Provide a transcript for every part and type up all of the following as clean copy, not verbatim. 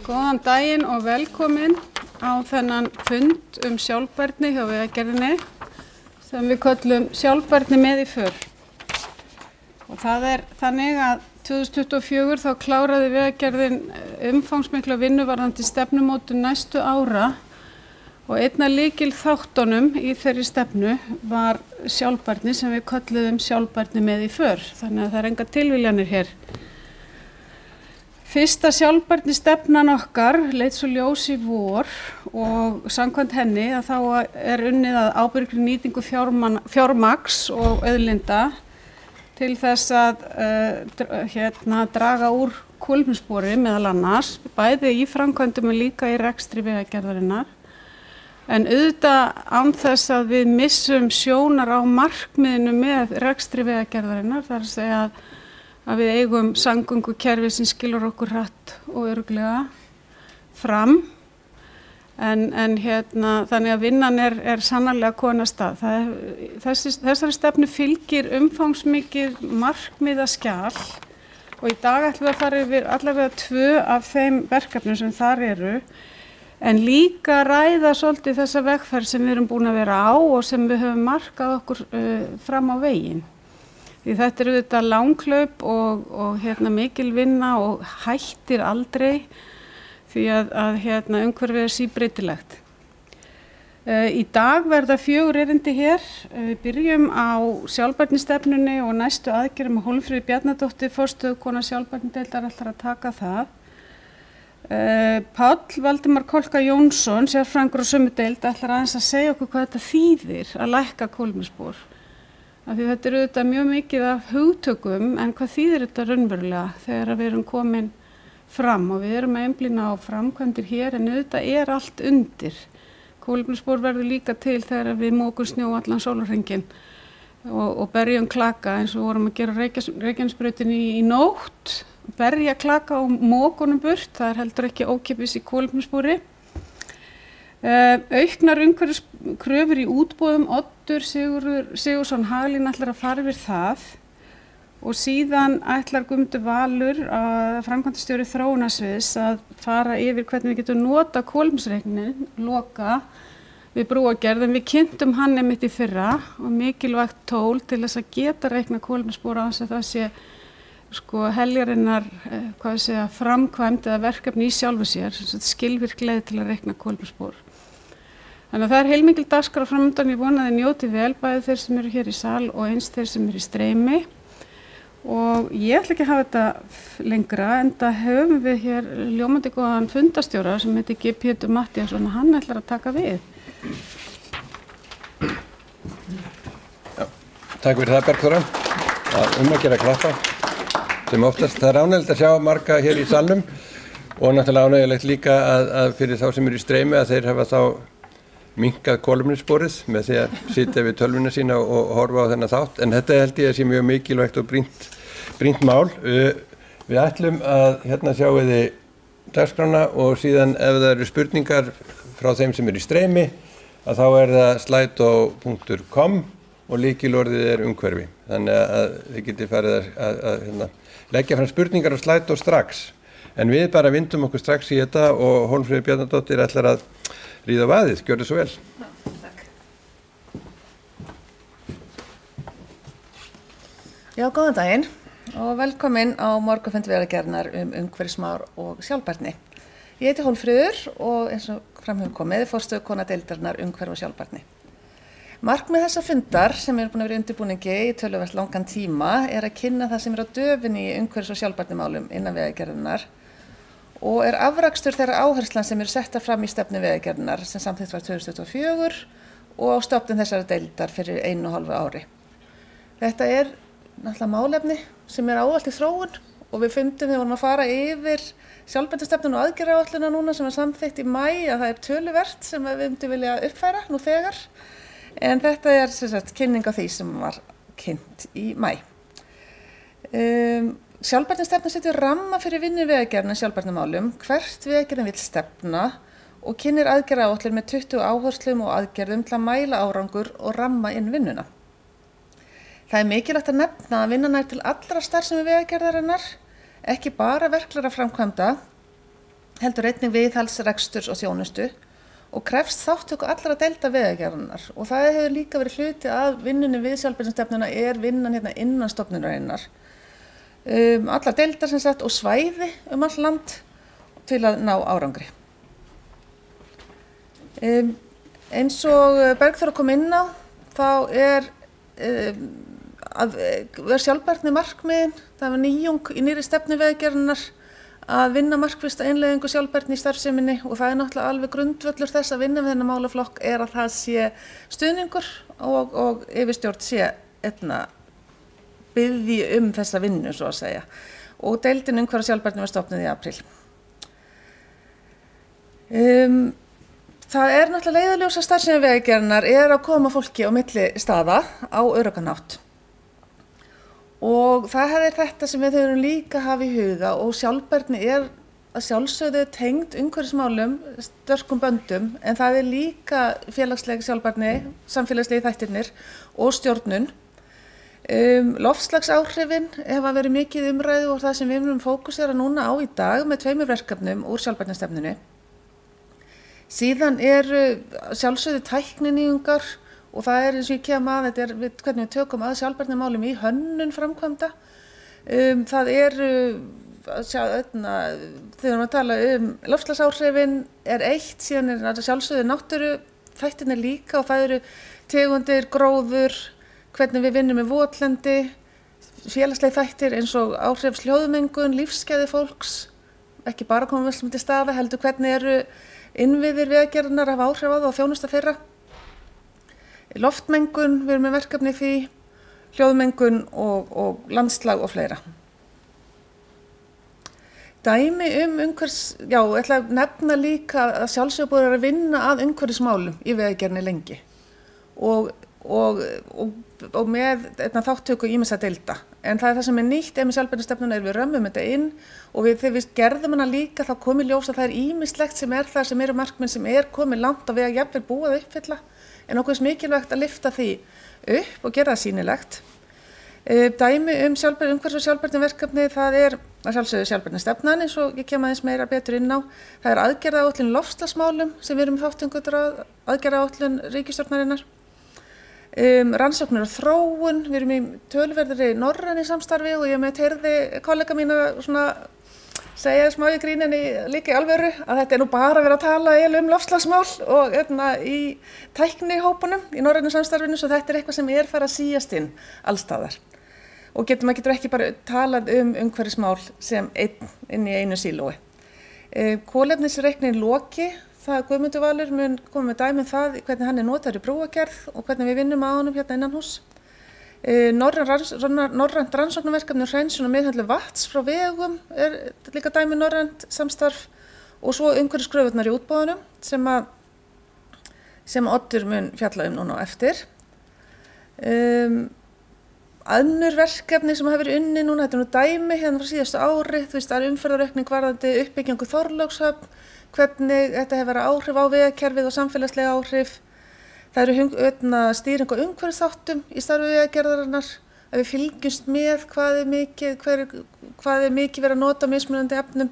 Góðan daginn og velkomin á þennan fund sjálfbærni hjá Vegagerðinni sem við köllum sjálfbærni með í för. Og það þannig að 2024 þá kláraði Vegagerðin umfangsmikla vinnu varðandi stefnumótun næstu ára og einn af lykilþáttunum í þeirri stefnu var sjálfbærni sem við kölluðum sjálfbærni með í för. Þannig að það engar tilviljanir hér. Fyrsta sjálfbærni stefnan okkar leit svo ljós í vor og samkvæmt henni að þá unnið að ábyrgri nýtingu fjármagns og auðlinda til þess að draga úr kolefnisspori meðal annars, bæði í framkvæmdum og líka í rekstri Vegagerðarinnar. En auðvitað án þess að við missum sjónar á markmiðinu með rekstri Vegagerðarinnar, þar að segja að við eigum samgöngukerfi sem skilur okkur hratt og örugglega fram. Þannig að vinnan sannarlega komin af stað. Þessari stefnu fylgir umfangsmikið markmiðaskjal og í dag ætlum við að fara yfir allavega 2 af þeim verkefnum sem þar eru, en líka ræða svolítið þessa vegferð sem við erum búin að vera á og sem við höfum markað okkur fram á veginn. Því þetta auðvitað langhlaup og mikil vinna og hættir aldrei því að umhverfið síbreytilegt. Í dag verða 4 erindi hér. Við byrjum á sjálfbærnistefnunni og næstu aðgerðum og Hólmfríður Bjarnadóttir, forstöðukona sjálfbærnideildar, ætlar að taka það. Páll Valdimar Kolka Jónsson, sérfræðingur á sömu deild, ætlar aðeins að segja okkur hvað þetta þýðir að lækka kolefnisspor. Því þetta auðvitað mjög mikið af hugtökum, en hvað þýðir þetta raunverulega þegar við erum komin fram og við erum að einblína á framkvæmdir hér, en auðvitað allt undir. Kolefnisspor verður líka til þegar við mokum snjó allan sólarhringinn og berjum klaka eins og vorum að gera Reykjanesbrautinni í nótt, berja klaka og mokunum burt, það heldur ekki ókeypis í kolefnisspori. Auknar umhverfiskröfur í útboðum, Oddur Sigurðsson Hagalín ætlar að fara yfir það og síðan ætlar Guðmundur Valur, framkvæmdastjóri þróunarsviðs, að fara yfir hvernig við getum nota kolefnisreikninn, Loka, við brúargerð, en við kynntum hann einmitt í fyrra og mikilvægt tól til þess að geta reikna kolefnisspor á þess að það sé heljarinnar framkvæmd eða verkefni í sjálfu sér, skilvirk leið til að reikna kolefnisspor. Þannig að það heilmikil dagskrá framundan, ég vona að þið njóti vel, bæði þeir sem eru hér í sal og eins þeir sem eru í streymi. Og ég ætla ekki að hafa þetta lengra, enda höfum við hér ljómandi góðan fundastjóra sem heitir G. Pétur Matthíasson og hann ætlar að taka við. Já, takk fyrir það, Bergþóra. Að gera klappa. Sem oftast, það ánægilegt að sjá marga hér í salnum og náttúrulega ánægilegt líka að fyrir þá sem eru í streymi að þeir hafa þá minnkað kolefnissporið með því að sitja við tölvuna sína og horfa á þennan þátt. En þetta held ég að sé mjög mikilvægt og brýnt mál. Við ætlum að sjáum við dagskrána og síðan ef það eru spurningar frá þeim sem eru í streymi að þá það slido.com og lykilorðið umhverfi. Þannig að þið getið farið að leggja fram spurningar á Slido strax. En við bara vindum okkur strax í þetta og Hólmfríður Bjarnadóttir ætlar að ríða vaðið. Gjörðu svo vel. Takk. Já, góðan daginn og velkomin á morgunfund Vegagerðarinnar umhverfismál og sjálfbærni. Ég heiti Hólmfríður og eins og fram hefur komið forstöðukona deildarinnar umhverfi og sjálfbærni. Markmið þessa fundar sem búin að vera í undirbúningi í töluvert langan tíma að kynna það sem á döfinni í umhverfis- og sjálfbærnimálum innan Vegagerðarinnar og afrakstur þeirra áherslan sem settar fram í stefnu Vegagerðarinnar sem samþykkt var 2024 og á stofnun þessara deildar fyrir 1,5 ári. Þetta náttúrulega málefni sem ávallt í þróun og við fundum þegar við vorum að fara yfir sjálfbærnistefnuna og aðgerðaáætlunina núna sem samþykkt í maí að það töluvert sem við myndum vilja uppfæra nú þegar. En þetta kynning á því sem var kynnt í maí. Sjálfbærnistefna setur ramma fyrir vinnu Vegagerðarinnar í sjálfbærnimálum, hvert Vegagerðin vill stefna og kynnir aðgerðaáætlun með 20 áherslum og aðgerðum til að mæla árangur og ramma inn vinnuna. Það mikilvægt að nefna að vinnan til allra starfsemi Vegagerðarinnar, ekki bara verklegra framkvæmda, heldur einnig viðhalds, reksturs og þjónustu og krefst þáttöku allra deilda Vegagerðarinnar og það hefur líka verið hluti af vinnunni við sjálfbærnistefnuna vinnan hérna innan stofnunarinnar. Allar deildar sem sagt og svæði all land til að ná árangri. Eins og Bergþóra kom inn á, þá að vera sjálfbærni markmiðin, það var nýjung í nýrri stefnu Vegagerðarinnar að vinna markvista innleiðingu sjálfbærni í starfseminni og það náttúrulega alveg grundvöllur þess að vinna við þennan málaflokk að það sé stuðningur og yfirstjórn sé biðji þessa vinnu, svo að segja. Og deildin umhverfis sjálfbærni var stofnuð í apríl. Það náttúrulega leiðarljós að starfsemi Vegagerðarinnar að koma fólki á milli staða á öruggan hátt. Og það þetta sem við þurfum líka að hafa í huga og sjálfbærni að sjálfsögðu tengd umhverfismálum sterkum böndum en það líka félagslega sjálfbærni, samfélagslegi þættirnir og stjórnun. Loftslagsáhrifin hafa verið mikið umræðu og það sem við munum fókusera núna á í dag með 2 verkefnum úr sjálfbærnistefnunni. Síðan sjálfsögðu tækninýjungar og það eins og ég kem að, hvernig við tökum að sjálfbærnimálum í hönnun framkvæmda. Það þegar við tala loftslagsáhrifin eitt, síðan sjálfsögðu náttúru þættirnir líka og það tegundir, gróður, hvernig við vinnum með votlendi, félagsleg þættir eins og áhrif hljóðmengun, lífsgæði fólks, ekki bara koma vel til staða, heldur hvernig innviðir Vegagerðarinnar hafa áhrif á það og þjónusta þeirra. Loftmengun, við erum með verkefni því, hljóðmengun og landslag og fleira. Dæmi ég ætla að nefna líka að sjálfsögðu búið að vinna að umhverfismálum í Vegagerðinni lengi og með þáttöku ýmissa deilda. En það sem nýtt með sjálfbærnistefnuna við römmum þetta inn og þegar við gerðum hana líka þá kom í ljós að það ýmislegt sem það sem markmið sem komið langt á veg að jafnvel búið að uppfylla. En okkur mikilvægt að lyfta því upp og gera það sýnilegt. Dæmi umhverfis og sjálfbærni verkefni, það að sjálfsögðu sjálfbærnistefnan eins og ég kem aðeins meira betur inn á. Það aðgerðaáætlun loftslagsmálum sem við erum þátttakendur að aðgerðaáætlun ríkisstjórnarinnar. Rannsóknir og þróun, við erum í töluverðri norrænu samstarfi og ég heyrði kollega mína segja smá í gríninni líka í alvöru að þetta nú bara verið að tala loftslagsmál og í tæknihópunum í norrænu samstarfinu svo þetta eitthvað sem farið að síast inn allstaðar. Og maður getur ekki bara talað umhverfismál sem inn í einu sílói. Kolefnisreikningin Loki, það Guðmundur Valur mun koma með dæmi það hvernig hann notaður í brúagerð og hvernig við vinnum á honum hérna innan hús. Norrænt rannsóknarverkefni hreinsun og meðhöndlun vatns frá vegum líka dæmi norrænt samstarf og svo umhverfiskröfurnar í útboðunum sem Oddur mun fjalla núna á eftir. Önnur verkefni sem hafa verið unnin núna, þetta nú dæmi hérna frá síðustu ári, það umferðaraukning varðandi uppbyggingu Þorlákshöfn, hvernig þetta hefur verið áhrif á vegakerfið og samfélagslega áhrif. Það stýring og umhverfisþáttum í starfi Vegagerðarinnar, að við fylgjumst með hvað mikið verið að nota mismunandi efnum.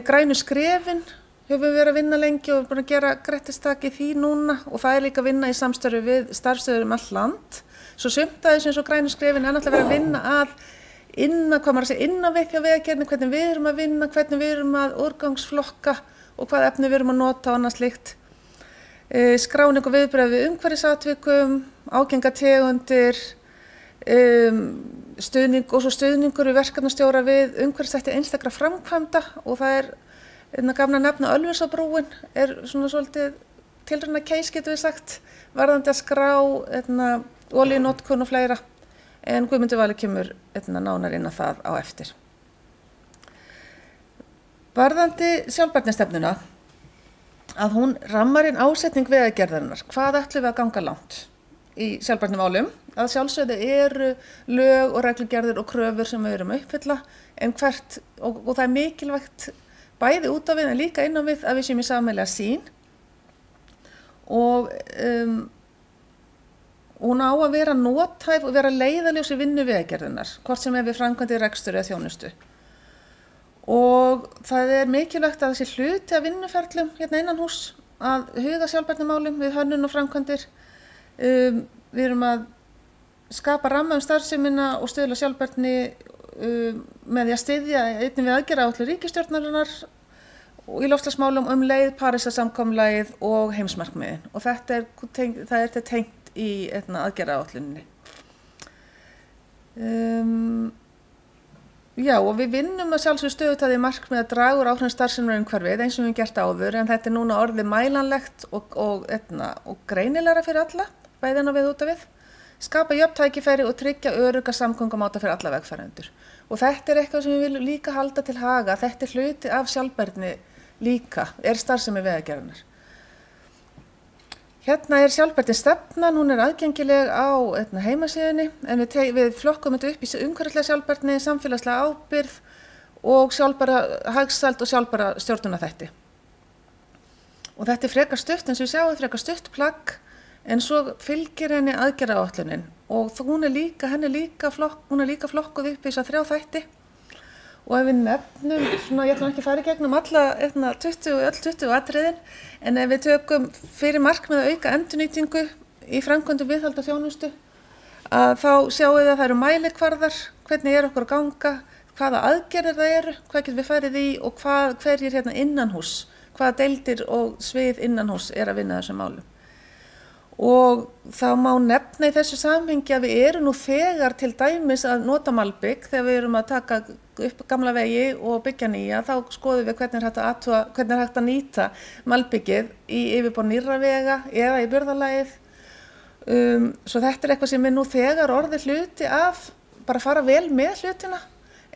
Grænu skrefin höfum við verið að vinna lengi og búin að gera grettistak í því núna og það líka að vinna í samstarfi við starfsstöðvar all land. Svo sumt aðeins eins og grænu skrefin náttúrulega verið að vinna inn á við hjá Vegagerðinni, hvernig við erum að vinna, hvernig við erum að úrgangsflokka og hvað efni við erum að nota og annað slíkt. Skráning og viðbrögð við umhverfisatvikum, ágengategundir, stuðningur við verkefnastjóra við umhverfisþætti einstakra framkvæmda og það gaman að nefna Ölfusárbrúin svona svolítið tilrauna case getum við sagt, varðandi að skrá olíunotkun og fleira en Guðmundur Valur kemur nánar inn á það á eftir. Varðandi sjálfbærnistefnuna að hún rammar inn ásetning Vegagerðarinnar. Hvað ætlum við að ganga langt í sjálfbærnimálum? Að sjálfsögðu lög og reglugerðir og kröfur sem við erum að uppfylla en og það mikilvægt bæði út á við en líka inn á við að við séum í sameiginlega sýn og hún á að vera nothæf og vera leiðarljós í vinnu Vegagerðarinnar, hvort sem við framkvæmdi rekstur eða þjónustu. og það mikilvægt að þessi hluti af vinnuferlum hérna innan hús að huga sjálfbærnimálum við hönnun og framkvæmdir. Við erum að skapa ramma starfsemina og stuðla sjálfbærni með því að styðja einnig við aðgerðaáætlun ríkisstjórnarinnar og í loftslagsmálum leið Parísarsamkomulagið og heimsmarkmiðin og það er tengt í aðgerðaáætluninni. Já, og við vinnum að sjálfsögðu stöðugt að því markmið að draga úr áhrifum starfseminnar á umhverfið eins og við höfum gert áður, en þetta núna orðið mælanlegt og greinilegra fyrir alla, bæði inn á við út af við, skapa jöfn tækifæri og tryggja örugga samgöngumáta fyrir alla vegfarendur. Og þetta eitthvað sem við viljum líka halda til haga, þetta hluti af sjálfbærni líka, starfsemi Vegagerðarinnar. Hérna sjálfbærnistefnan, hún aðgengileg á heimasíðunni, en við flokkum þetta upp í umhverfislega sjálfbærni, samfélagslega ábyrgð og sjálfbæra hagsæld og sjálfbæra stjórnunarþætti. Og þetta frekar stutt, eins og við sjáum, frekar stutt plagg, en svo fylgir henni aðgerðaáætlunin og hún líka flokkuð upp í þessa 3 þætti. Og ef við nefnum, ég ætla ekki að fara í gegnum öll 20 atriðin, en ef við tökum fyrir markmið að auka endurnýtingu í framkvæmdum viðhald og þjónustu, þá sjáum við að það eru mælikvarðar, hvernig okkur að ganga, hvaða aðgerðir það eru, hvað getum við farið í og hverjir hérna innanhús, hvaða deildir og svið innanhús að vinna þessum málum. Og þá má nefna í þessu samhengi að við erum nú þegar til dæmis að nota malbygg þegar við erum að taka upp gamla vegi og byggja nýja, þá skoðum við hvernig hægt að nýta malbyggið í yfirborð nýrra vega eða í burðarlagið. Svo þetta eitthvað sem nú þegar orðið hluti af, bara fara vel með hlutina,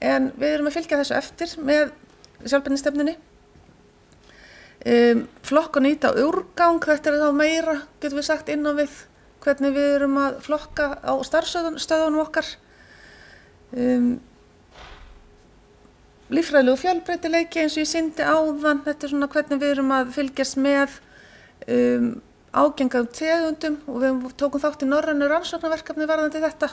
en við erum að fylgja þessu eftir með sjálfbærnistefnunni. Flokka og nýta úrgang, þetta þá meira, getum við sagt inn á við, hvernig við erum að flokka á starfsstöðunum okkar. Líffræðilegu fjölbreytileiki eins og ég sýndi áðan, þetta svona hvernig við erum að fylgjast með ágengum tegundum og við tókum þátt í norrænu rannsóknarverkefni varðandi þetta.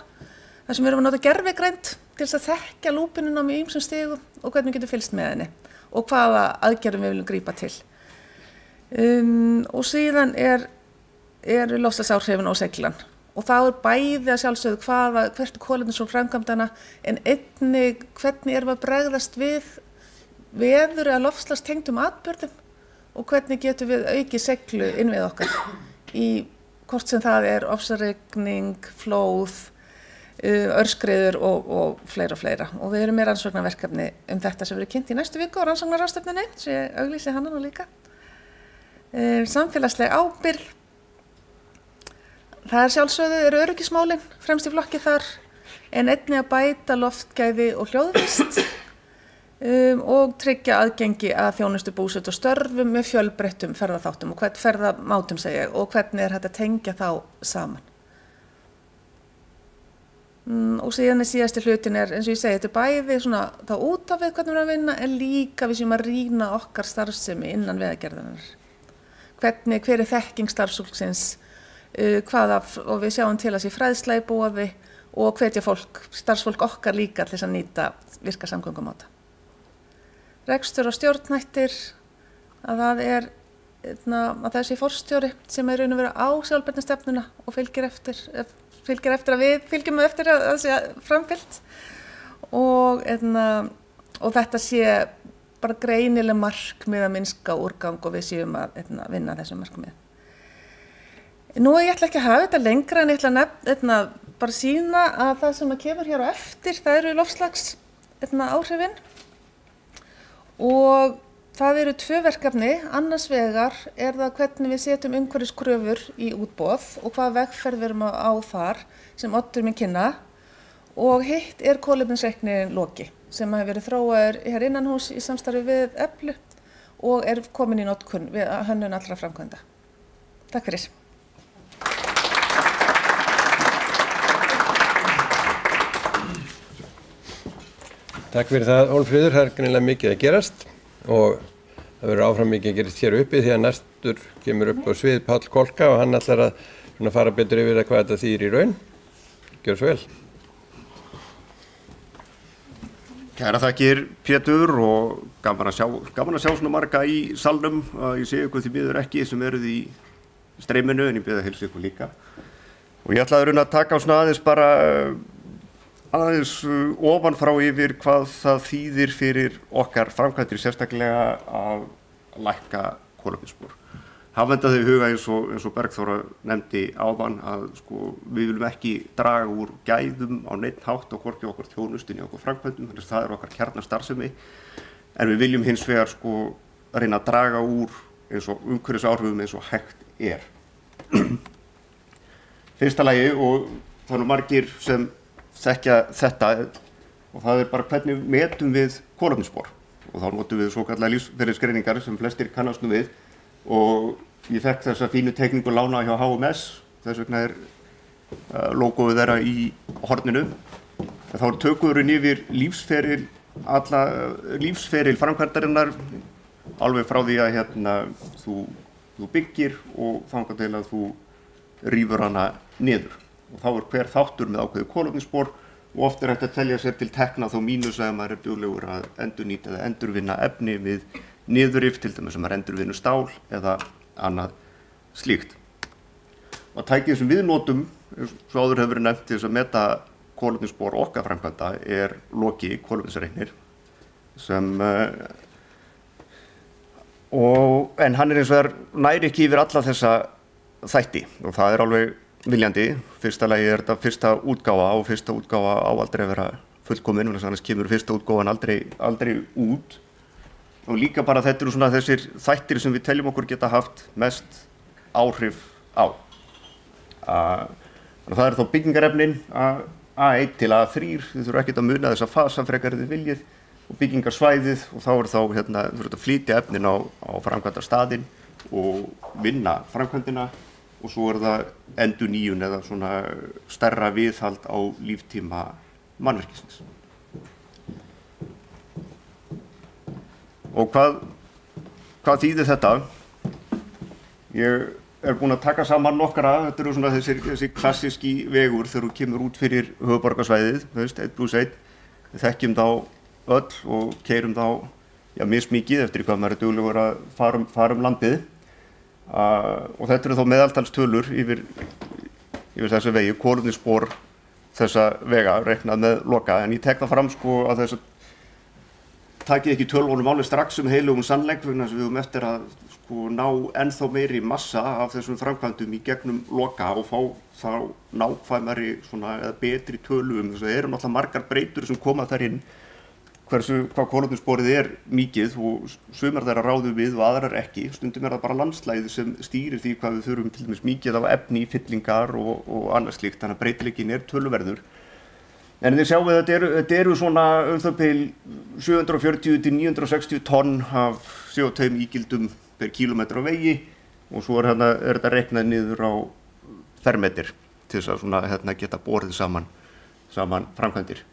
þar sem við erum að nota gervigreind til þess að þekkja lúpinuna með ýmsum stigum og hvernig við getum fylgst með henni og hvaða aðgerðum við viljum grípa til. Og síðan eru loftslagsáhrifin og seglan. Og þá bæði að sjálfsögðu hvert kolefnisfótspor framkvæmdanna en einnig hvernig erum við að bregðast við veður eða loftslagstengdum atburðum og hvernig getum við aukið seglu innvið okkar í hvort sem það ofsarigning, flóð, örskrýður og fleira. Og við erum með rannsóknarverkefni þetta sem verður kynnt í næstu viku á rannsóknarráðstefnunni, sem ég auglýsi hana nú líka. Samfélagsleg ábyrgð. Það sjálfsögðu öryggismálin fremst í flokki þar, en einnig að bæta loftgæði og hljóðvist og tryggja aðgengi að þjónustu, búsetu og störfum með fjölbreyttum ferðaþáttum og ferðamátum og hvernig hægt að tengja þá saman. Og síðan síðasti hlutin eins og ég segi, þetta bæði svona þá út af við hvernig við erum að vinna, en líka við séum að rýna okkar starfsemi innan Vegagerðarinnar. Hver þekking starfsfólksins, og við sjáum til að sé fræðsla í boði og hvetja starfsfólk okkar líka til að nýta virka samgöngumáta. Rekstur og stjórnhættir, að það sé forstjóri sem raun og veru á sjálfbærnistefnuna og fylgir eftir að við fylgjum eftir að það sé framfylgt og þetta sé bara greinileg markmið að minnka úrgang og við séum að vinna þessu markmið. Nú ég ætla ekki að hafa þetta lengra en ég ætla að bara sýna að það sem kemur hér á eftir, það eru loftslags áhrifin og það eru 2 verkefni, annars vegar það hvernig við setjum umhverfiskröfur í útboð og hvaða vegferð við erum á þar sem Oddur mun kynna og hitt kolefnisreiknirinn Loki sem hefur verið þróaður hér innanhús í samstarfi við Eflu og komin í notkun við hönnun allra framkvæmda. Takk fyrir. Takk fyrir það, Hólmfríður. Það greinilega mikið að gerast og það verður áfram mikið að gerast hér uppi því að næstur kemur upp á svið Páll Kolka og hann ætlar að fara betur yfir hvað þetta þýðir í raun. Gjörðu svo vel. Kæra þakkir Pétur og gaman að sjá svona marga í salnum. Ég sé ykkur því miður ekki sem eruð í streyminu en ég bið að heilsa ykkur líka. Og ég ætlaði að taka svona aðeins ofanfrá yfir hvað það þýðir fyrir okkar framkvæmdir sérstaklega að lækka kolefnisspor. Hafandi þau í huga eins og Bergþóra nefndi áðan að við viljum ekki draga úr gæðum á neinn hátt og hvorki okkar þjónustunni okkur framkvæmdum, þannig að það er okkar kjarnastarfsemi. En við viljum hins vegar reyna að draga úr eins og umhverfisáhrifum eins og hægt er. Fyrsta lagi, og það eru margir sem þekkja þetta, og það er bara hvernig metum við kolefnisspor. Og þá notum við svokallaðar lífsferilsgreiningar sem flestir kannast nú við. Og ég fekk þessa fínu teikningu lánaða hjá HMS, þess vegna logoið þeirra í horninu. Þá tökum við yfir lífsferil framkvæmdarinnar, alveg frá því að þú byggir og þangað til að þú rífur hana niður. Og þá hver þáttur með ákveðið kolefnisspor og oft hægt að telja sér til tekna þó mínus að maður duglegur að endurnýta eða endurvinna efni við niðurrif, til dæmis sem endurvinnu stál eða annað slíkt. Og tækið sem við notum, svo áður hefur verið nefnt til þess að meta kolefnisspor okkar framkvæmda Loki kolefnisreiknir en hann eins og nær ekki yfir alla þessa þætti og það alveg viljandi. Fyrsta lagi þetta fyrsta útgáfa og fyrsta útgáfa á aldrei að vera fullkomin, annars kemur fyrsta útgáfan aldrei út. Og líka bara þetta svona þessir þættir sem við teljum okkur geta haft mest áhrif á. Það þá byggingarefnin A1 til A3, þið þurfum ekkert að muna þessa fasa frekar þið viljið, og byggingarsvæðið og þá þurfum að flytja efnin á framkvæmdastaðinn og vinna framkvæmdina og svo það endurnýjun eða svona stærra viðhald á líftíma mannvirkisins. Og hvað þýðir þetta? Ég búinn að taka saman nokkra, þetta eru svona þessi klassíski vegur þegar þú kemur út fyrir höfuðborgarsvæðið, 1+1. Við þekkjum þá öll og keyrum þá mismikið eftir hvað maður duglegur að fara landið. Og þetta eru þá meðaltalstölur yfir þessi vegi, kolefnisspor þessa vega, reiknað með Loka. En ég tek það fram að þess að takið ekki tölvunum alveg strax heilugum sannleik vegna þess að við höfum eftir að ná ennþá meiri massa af þessum framkvæmdum í gegnum Loka og fá þá nákvæmari eða betri tölu þess að það eru náttúrulega margar breytur sem koma þar inn hvað kolefnissporið mikið og sumar þeirra ráðum við og aðrar ekki. Stundum það bara landslagið sem stýrir því hvað við þurfum til dæmis mikið af efni, fyllingar og annað slíkt, þannig að breytileikinn töluverður. En þið sjáum að þetta eru svona það bil 740 til 960 tonn af CO2 ígildum per kílómetra á vegi og svo þetta reiknað niður á fermetr til þess að geta borið saman framkvæmdir.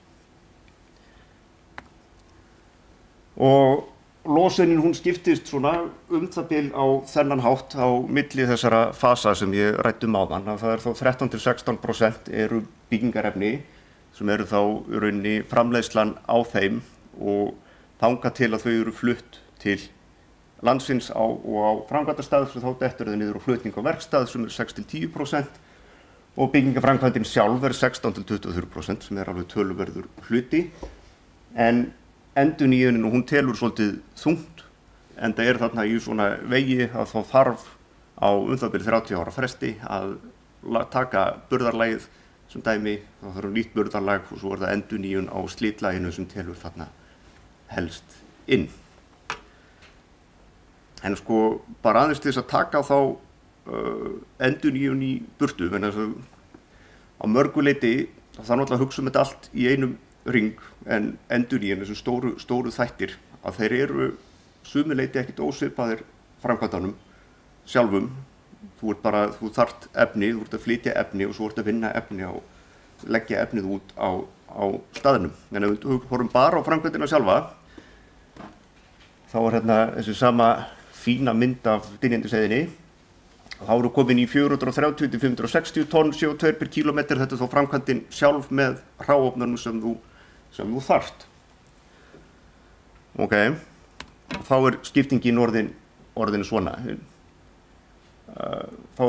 Og losunin hún skiptist svona það bil á þennan hátt á milli þessara fasa sem ég ræddi áðan. Það þá 13–16% eru byggingarefni sem eru þá í rauninni framleiðslan á þeim og þangað til að þau eru flutt til landsins og á framkvæmdastað sem þá dettur þau niður á flutning á verkstað sem 6–10% og byggingaframkvæmdin sjálf 16–23% sem alveg töluverður hluti. En endurnýjunin hún telur svolítið þungt en það þarna í svona vegi að þá þarf á það bil 30 ára fresti að taka burðarlagið sem dæmi, þá þarf nýtt burðarlag og svo það endurnýjun á slitlaginu sem telur þarna helst inn. En bara aðeins til þess að taka þá endurnýjun í burtu, en á mörgu leyti þá þarf náttúrulega að hugsa þetta allt í einum ring en endurnýjun, þessum stóru þættir, að þeir eru sumu leyti ekkert ósvipaðir framkvæmdanum sjálfum. Þú þarft efni, þú ert að flytja efni og svo ert að vinna efni og leggja efnið út á staðnum. En ef við horfum bara á framkvæmdina sjálfa, þá þessi sama fína mynd af Dynjandisheiðinni. Þá eru komin í 430–560 tonn CO2 per kílómetr, þetta þá framkvæmdin sjálf með hráofnunum sem þú þarft. Ok, þá skiptingin orðin svona. Þá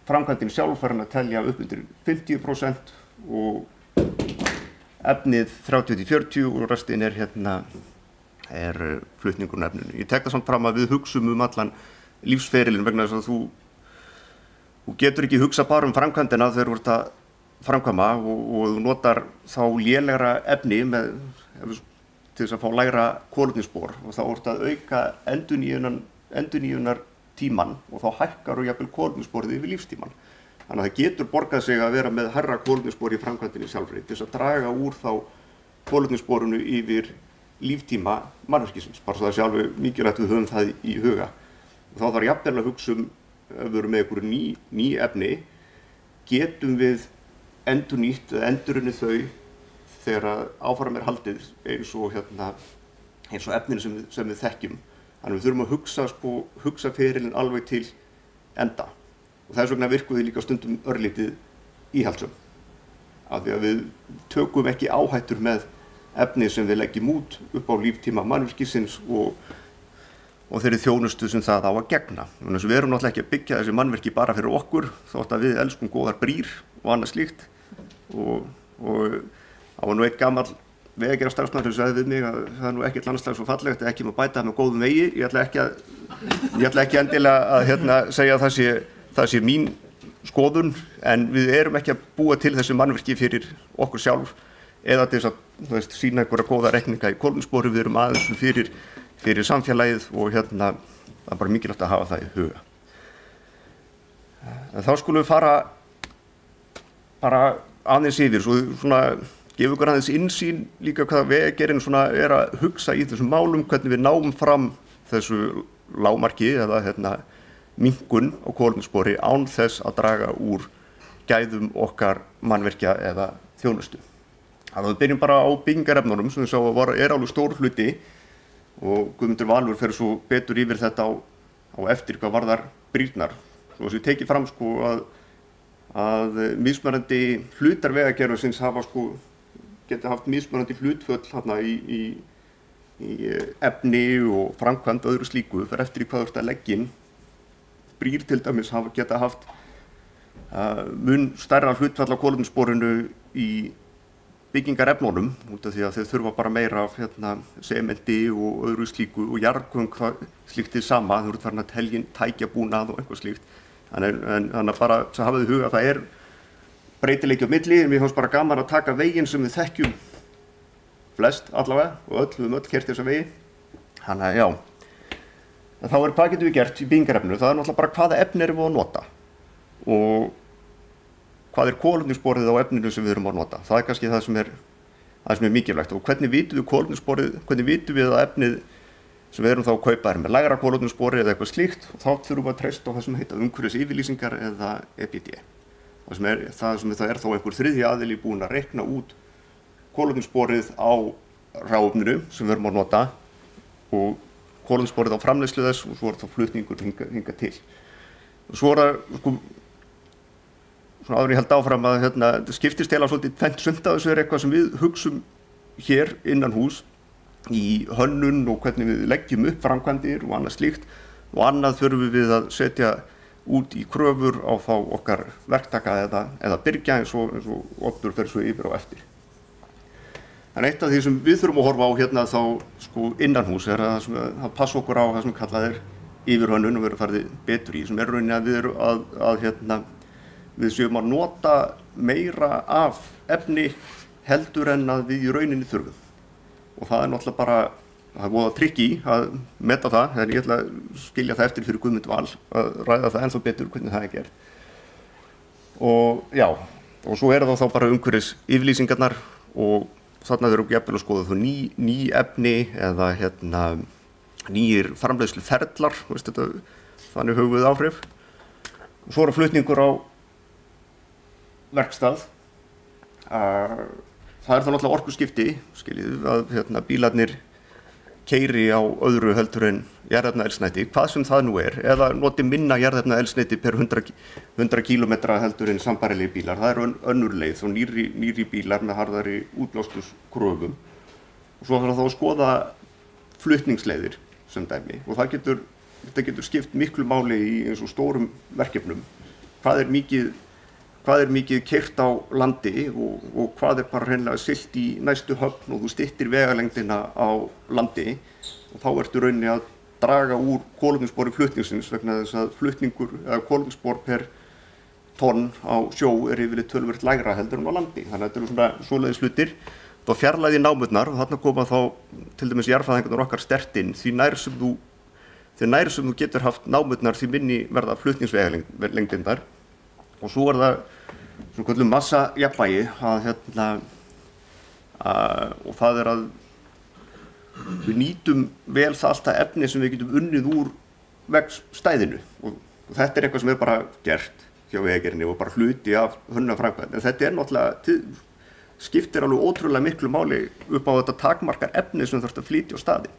framkvæmdin sjálf farin að telja upp undir 50% og efnið 30-40 og restin flutningur efninu. Ég tek það samt fram að við hugsum allan lífsferilinn vegna þess að þú getur ekki hugsa bara framkvæmdina þegar þú ert að framkvæma og þú notar þá lélegra efni til þess að fá lægra kolefnisspor og þá ert að auka endurnýjunar tíman og þá hækkar og jafnvel kolefnissporið yfir lífstíman. Þannig að það getur borgað sig að vera með hærra kolefnisspor í framkvæmdinni sjálfri til þess að draga úr þá kolefnissporinu yfir líftíma mannvirkisins. Bara svo það sé alveg mikilvægt við höfum það í huga. Og þá þarf jafnvel að hugsa ef við erum með einhverju ný efni, getum við endurnýtt eða endurunnið þau þegar áfram haldið eins og efninu sem við þekkjum. Þannig við þurfum að hugsa ferilinn alveg til enda. Og þess vegna virkum við líka stundum örlítið íhaldssöm. Af því að við tökum ekki áhættur með efni sem við leggjum út upp á líftíma mannvirkisins og þeirri þjónustu sem það á að gegna. Þannig að við erum náttúrulega ekki að byggja þessi mannvirki bara fyrir okkur, þótt að við elskum góðar brýr og annað slíkt. Og það var nú einn gamall vegagerðarstarfsmaður sem sagði við mig að það nú ekkert landslag svo fallegt að ekki má bæta með góðum vegi. Ég ætla ekki endilega að segja að það sé mín skoðun, en við erum ekki að búa til þessi mannvirki fyrir okkur sjálf eða til þess að sýna einhverja góða reikninga í kolefnisspori. Við erum aðeins fyrir samfélagið og það er bara mikilvægt að hafa það í huga. En þá skulum við fara bara aðeins yfir, svo gefa ykkur aðeins innsýn líka hvað Vegagerðin að hugsa í þessum málum, hvernig við náum fram þessu lágmarki eða minnkun á kolefnisspori án þess að draga úr gæðum okkar mannvirkja eða þjónustu. Þannig að við byrjum bara á byggingarefnunum sem við sáum að alveg stór hluti og Guðmundur Valur fer svo betur yfir þetta á eftir hvað varðar brýrnar. Svo þess að við tekið fram að mismunandi hlutar vegakerfisins geta haft mismunandi hlutföll í efni og framkvæmd og öðru slíku fyrir eftir hvað þú ert að leggja inn. Brýr til dæmis geta haft mun stærra hlutfall af kolefnissporinu í byggingarefnunum út af því að þeir þurfa bara meira af sementi og öðru slíku og jarðgöng slíkt þið sama, þú ert farin að telja tækjabúnað og eitthvað slíkt. Þannig að bara að hafa þið huga að það breytileiki á milli, en mér finnst bara gaman að taka veginn sem við þekkjum flest allavega og við höfum öll keyrt þessa vegi. Þannig að já. Þá hvað getum við gert í byggingarefninu? Það náttúrulega bara hvaða efni erum við að nota og hvað kolefnissporið á efninu sem við erum að nota. Það kannski það sem er mikilvægt. Og hvernig vitum við kolefnissporið, hvernig vitum við að efnið sem við erum þá að kaupa með lægra kolefnisspori eða eitthvað slíkt, og þá þurfum við að treysta á það sem heita umhverfisyfirlýsingar eða EPD. Það sem er þá einhver þriðji aðili búinn að reikna út kolefnissporið á hráefninu sem við erum að nota og kolefnissporið á framleiðslu þess og svo þá flutningur hingað til. Og svo það áður en ég held áfram að þetta skiptist heila svolítið tvennt sumt af þessu eitthvað sem við hugsum hér innan hús í hönnun og hvernig við leggjum upp framkvæmdir og annað slíkt og annað þurfum við að setja út í kröfur á þá okkar verktaka eða byrgja eins og Oddur fer svo yfir á eftir. En eitt af því sem við þurfum að horfa á þá innanhús að passa okkur á það sem kallað yfirhönnun og vera farið betur í, sem rauninni að við séum að nota meira af efni heldur en að við í rauninni þurfum. Og það náttúrulega bara, það voða tricky að meta það, en ég ætla að skilja það eftir fyrir Guðmund Val að ræða það ennþá betur hvernig það gert. Og já, og svo það þá bara umhverfisyfirlýsingarnar og þarna þurfum við jafnvel að skoða þá ný efni eða nýir framleiðsluferlar, þannig höfum við áhrif. Og svo flutningur á verkstað. Það þá náttúrulega orkuskipti, skiljið, að bílarnir keyri á öðru heldur en jarðefnaeldsneyti, hvað sem það nú eða noti minna jarðefnaeldsneyti per 100 kílómetra heldur en sambærilegi bílar. Það önnur leið, þá nýrri bílar með harðari útblásturkröfum. og svo þarf þá að skoða flutningsleiðir sem dæmi og þetta getur skipt miklu máli í eins og stórum verkefnum. Hvað er mikið keyrt á landi og hvað er bara hreinlega siglt í næstu höfn og þú styttir vegalengdina á landi og þá ertu rauninni að draga úr kolefnisspori flutningsins vegna þess að flutningur eða kolefnisspor per tonn á sjó yfirleitt töluvert lægra heldur en á landi. Þannig að þetta eru svona svoleiðis hlutir. Þá fjarlægði námurnar og þarna koma þá til dæmis jarðfræðingarnir okkar sterkt inn því nær sem þú getur haft námurnar því minni verða flutningsvegalengdindar og svo það svona kallum massajafnvægi og það að við nýtum vel það alltaf efni sem við getum unnið úr vegstæðinu og þetta eitthvað sem bara gert hjá Vegagerðinni og bara hluti af hönnunarframkvæmd. En þetta náttúrulega skiptir alveg ótrúlega miklu máli upp á þetta takmarkar efni sem þarf að flytja á staði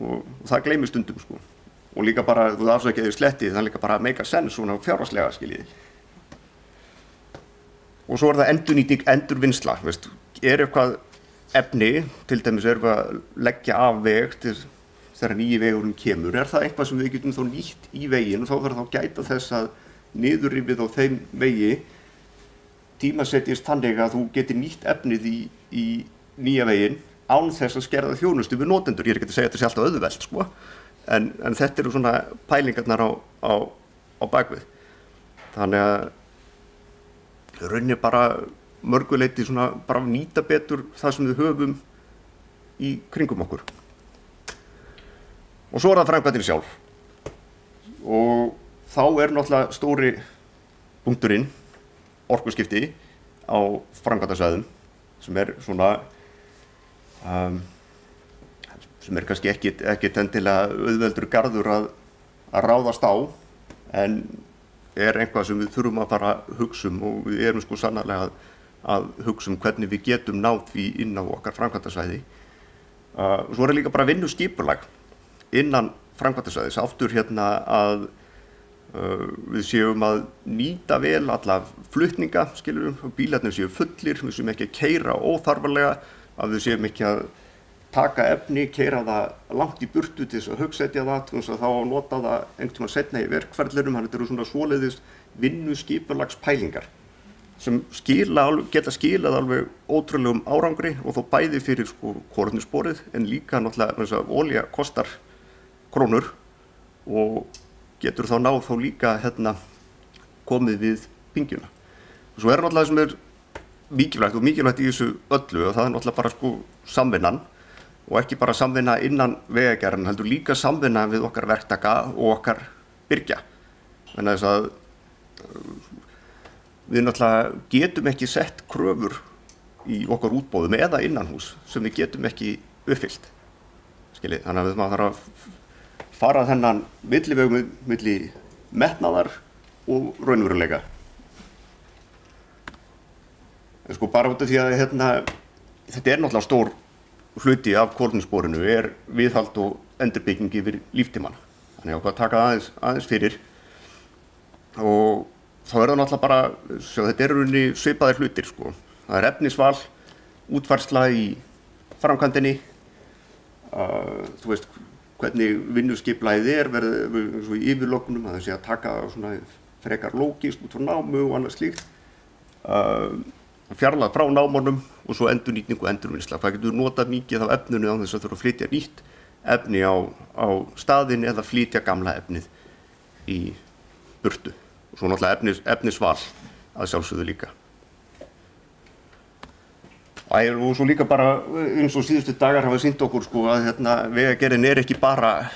og það gleymist stundum sko. Og líka bara, þú afsækjaði sletti, það líka bara make a sense svona fjárhagslega skiljiði. Og svo það endurnýting, endurvinnsla, veist, eitthvað efni, til dæmis við að leggja af veg til þegar nýji vegurinn kemur, það eitthvað sem við getum þá nýtt í veginn og þá þarf þá gæta þess að niðurrifið á þeim vegi tímasetjist þannig að þú getur nýtt efnið í nýja veginn án þess að skerða þjónustu við notendur. Ég ekki að segja þetta sé alltaf auðvelt, sko, en þetta eru svona pælingarnar á bakvið. Þannig að rauninni bara mörguleiti svona bara nýta betur það sem við höfum í kringum okkur. Og svo það framkvæmdin sjálf. Og þá náttúrulega stóri punkturinn orkuskipti á framkvæmdasvæðum sem svona sem kannski ekkert endilega auðveldur garður að ráðast á en eitthvað sem við þurfum að fara að hugsa og við erum sko sannarlega að hugsa hvernig við getum náð því inn á okkar framkvæmdasvæði. Svo líka bara vinnuskipulag innan framkvæmdasvæðis aftur að við séum að nýta vel alla flutninga, bílarnir séu fullir, við séum ekki að keyra óþarfarlega, að við séum ekki að taka efni, keyra það langt í burtu til þess að hugsetja það, til þess að þá nota það einhvern tímann seinna í verkferlunum, þannig að þetta eru svona svoleiðis vinnuskipulagspælingar sem geta skilað alveg ótrúlegum árangri og þó bæði fyrir kolefnissporið en líka náttúrulega olía kostar krónur og getur þá náð þá líka komið við bingjuna. Svo náttúrulega sem mikilvægt í þessu öllu og það náttúrulega bara samvinnan og ekki bara samvinna innan Vegagerðarinnar heldur líka samvinna við okkar verktaka og okkar birgja. Þannig að þess að við náttúrulega getum ekki sett kröfur í okkar útboðum eða innanhús sem við getum ekki uppfyllt. Þannig að maður þarf að fara þennan milliveg milli metnaðar og raunveruleika. En bara út af því að þetta náttúrulega stór hluti af kolefnissporinu viðhald og endurbygging yfir líftímann. Þannig að taka aðeins fyrir og þá það náttúrulega bara, þetta rauninni svipaðir hlutir sko. Það efnisval, útfærsla í framkvæmdinni, þú veist hvernig vinnuskipulagið verður svo í yfirlokunum, að það sé að taka svona frekar lógist út frá námu og annað slíkt, fjarlægð frá námunum og svo endurnýtning og endurvinnsla. Það getur notað mikið af efninu án þess að þurfa að flytja nýtt efni á staðinn eða flytja gamla efnið í burtu. Og svo náttúrulega efnisval að sjálfsögðu líka. Og svo líka bara eins og síðustu dagar hafa sýnt okkur sko að Vegagerðin ekki bara,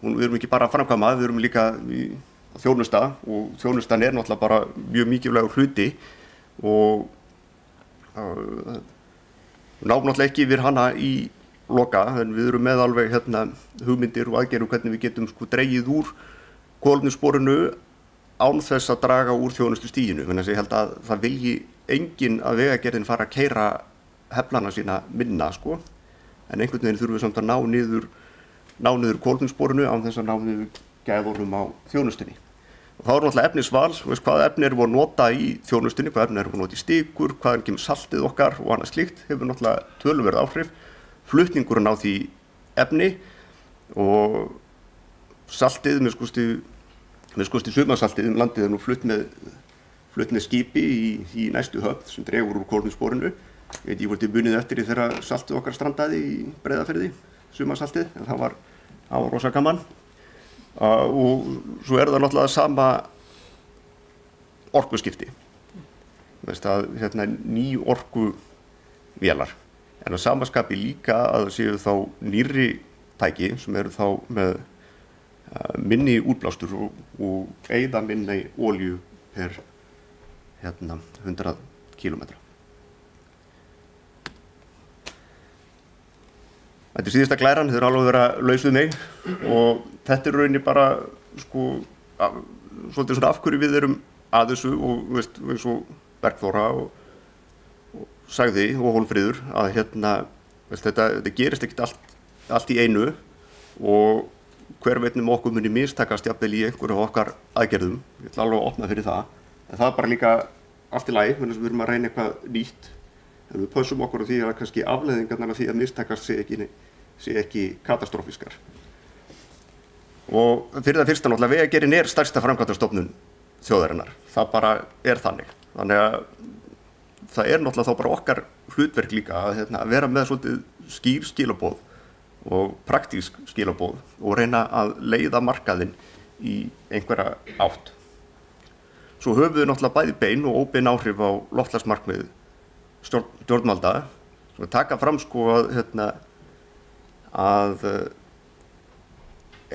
við erum ekki bara að framkvæma, við erum líka að þjónusta og þjónustan náttúrulega bara mjög mikilvægur hluti og náum náttúrulega ekki yfir hana í loka en við erum með alveg hugmyndir og aðgerðir hvernig við getum sko dregið úr kolefnissporinu án þess að draga úr þjónustustiginu. Þannig að ég held að það vilji enginn að Vegagerðin fara að keyra heflana sína minna sko, en einhvern veginn þurfum við samt að ná niður kolefnissporinu án þess að ná niður gæðunum á þjónustunni. Og þá náttúrulega efnisval, hvaða efni erum við að nota í þjónustunni, hvaða efni erum við að nota í stikur, hvaðan kemur saltið okkar og annað slíkt, hefur náttúrulega töluverð áhrif. flutningurinn á því efni og saltið, með skosti sumarsaltið landið nú flutt með skipi í næstu höfn sem dregur úr kolefnissporinu. Ég veit ég hvort þið munið eftir því þegar saltið okkar strandaði í Breiðafirði, sumarsaltið, en það var rosa gaman. Og svo það náttúrulega sama orkuskipti. Ný orkuvélar. En á sama skapi líka að það séu þá nýrri tæki sem eru þá með minni útblástur og eyða minni olíu per 100 kílómetra. Þetta síðasta glæran, þeir alveg vera laus við mig og þetta rauninni bara svolítið svona af hverju við erum að þessu og eins og Bergþóra og sagði og Hólmfríður að þetta gerist ekkert allt í einu og hver veit nema okkur muni mistakast jafnvel í einhverju okkar aðgerðum. Ég ætla alveg að opna fyrir það. En það bara líka allt í lagi, við erum að reyna eitthvað nýtt. En við pössum okkur á því að kannski afleiðingarnar af því að mistakast sé ekki katastrófískar. Og fyrir það fyrsta náttúrulega Vegagerðin stærsta framkvæmdastofnun þjóðarinnar. Það bara þannig. Þannig að það náttúrulega þá bara okkar hlutverk líka að vera með svolítið skýr skilaboð og praktísk skilaboð og reyna að leiða markaðinn í einhverja átt. Svo höfum við náttúrulega bæði bein og óbein áhrif á loftslagsmarkmið stjórnvalda. Taka fram að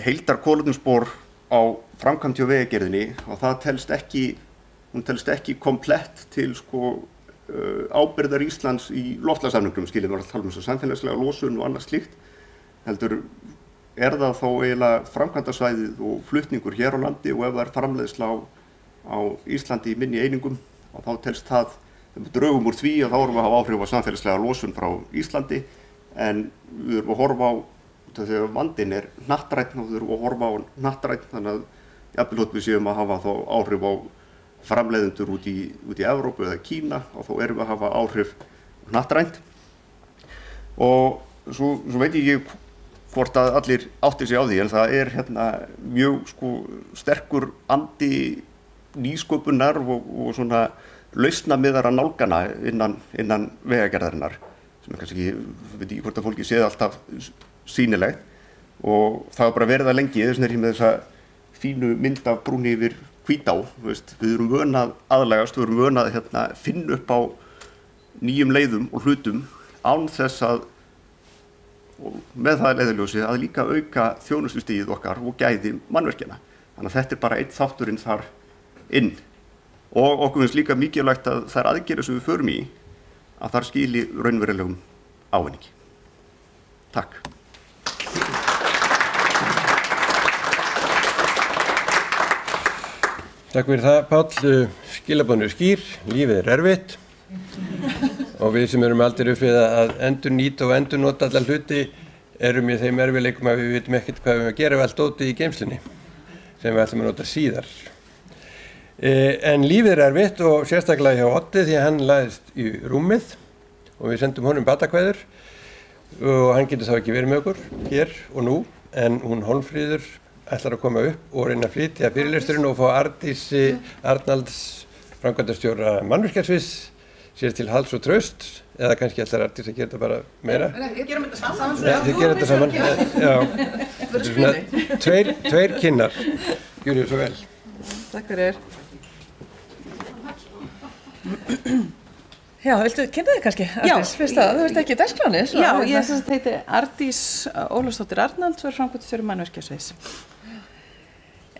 heildar kolefnisspor á framkvæmd hjá Vegagerðinni og það telst ekki komplett til ábyrgðar Íslands í loftslagssamningnum, skiljum við að tala um samfélagslega losun og annað slíkt. Heldur það þá eiginlega framkvæmdasvæðið og flutningur hér á landi og ef það framleiðsla á Íslandi í minni einingum og þá telst það draugum úr því að þá erum við að hafa áhrif á samfélagslega losun frá Íslandi en við erum að horfa á þegar vandinn hnattrænn og við erum að horfa á hnattrænn þannig að jafnvel við séum að hafa þá áhrif á framleiðendur út í Evrópu eða Kína og þá erum við að hafa áhrif hnattrænt og svo veit ég ekki hvort að allir átti sig á því en það mjög sterkur andi nýsköpunar og svona lausnamiðara nálgana innan Vegagerðarinnar sem kannski veit ekki hvort að fólki séð alltaf sýnilegt og það var bara verið að lengi þess vegna með þessa fínu mynd af brúnni yfir Hvítá, við erum vön að aðlagast, við erum vön að finna upp á nýjum leiðum og hlutum án þess að og með það leiðarljósi að líka auka þjónustustigið okkar og gæði mannvirkjanna. Þannig að þetta bara einn þátturinn þar inn. Og okkur finnst líka mikilvægt að þær aðgerðir sem við förum í að þar skili raunverulegum ávinningi. Takk. Takk fyrir það, Páll. Skilaboðin skýr, lífið erfitt og við sem erum aldrei upp við að endurnýta og endurnota alla hluti erum í þeim erfiðleikum að við vitum ekkert hvað við erum að gera við allt dótið í geymslunni sem við ætlum að nota síðar. En lífið erfitt og sérstaklega hjá Oddi því að hann lagðist í rúmið og við sendum honum batakveður og hann getur þá ekki verið með okkur hér og nú en hún Hólmfríður ætlar að koma upp og reyna að flytja fyrirlesturinn og fá Arndísi Arnalds framkvæmdastjóra mannvirkjasviðs sér til hals og traust eða kannski ætlar Arndís að gera þetta bara meira. Við gerum þetta saman. Þið gerum þetta saman. Já. Þetta er svona tveir kynnar. Gjörðu svo vel. Takk fyrir. Já, viltu kynna þig kannski? Arndís, fyrst það, þú ert ekki í dagskráni. Já, ég heiti Arndís Ólafsdóttir Arnalds og er framkvæmdastjóri mannvirkjasviðs.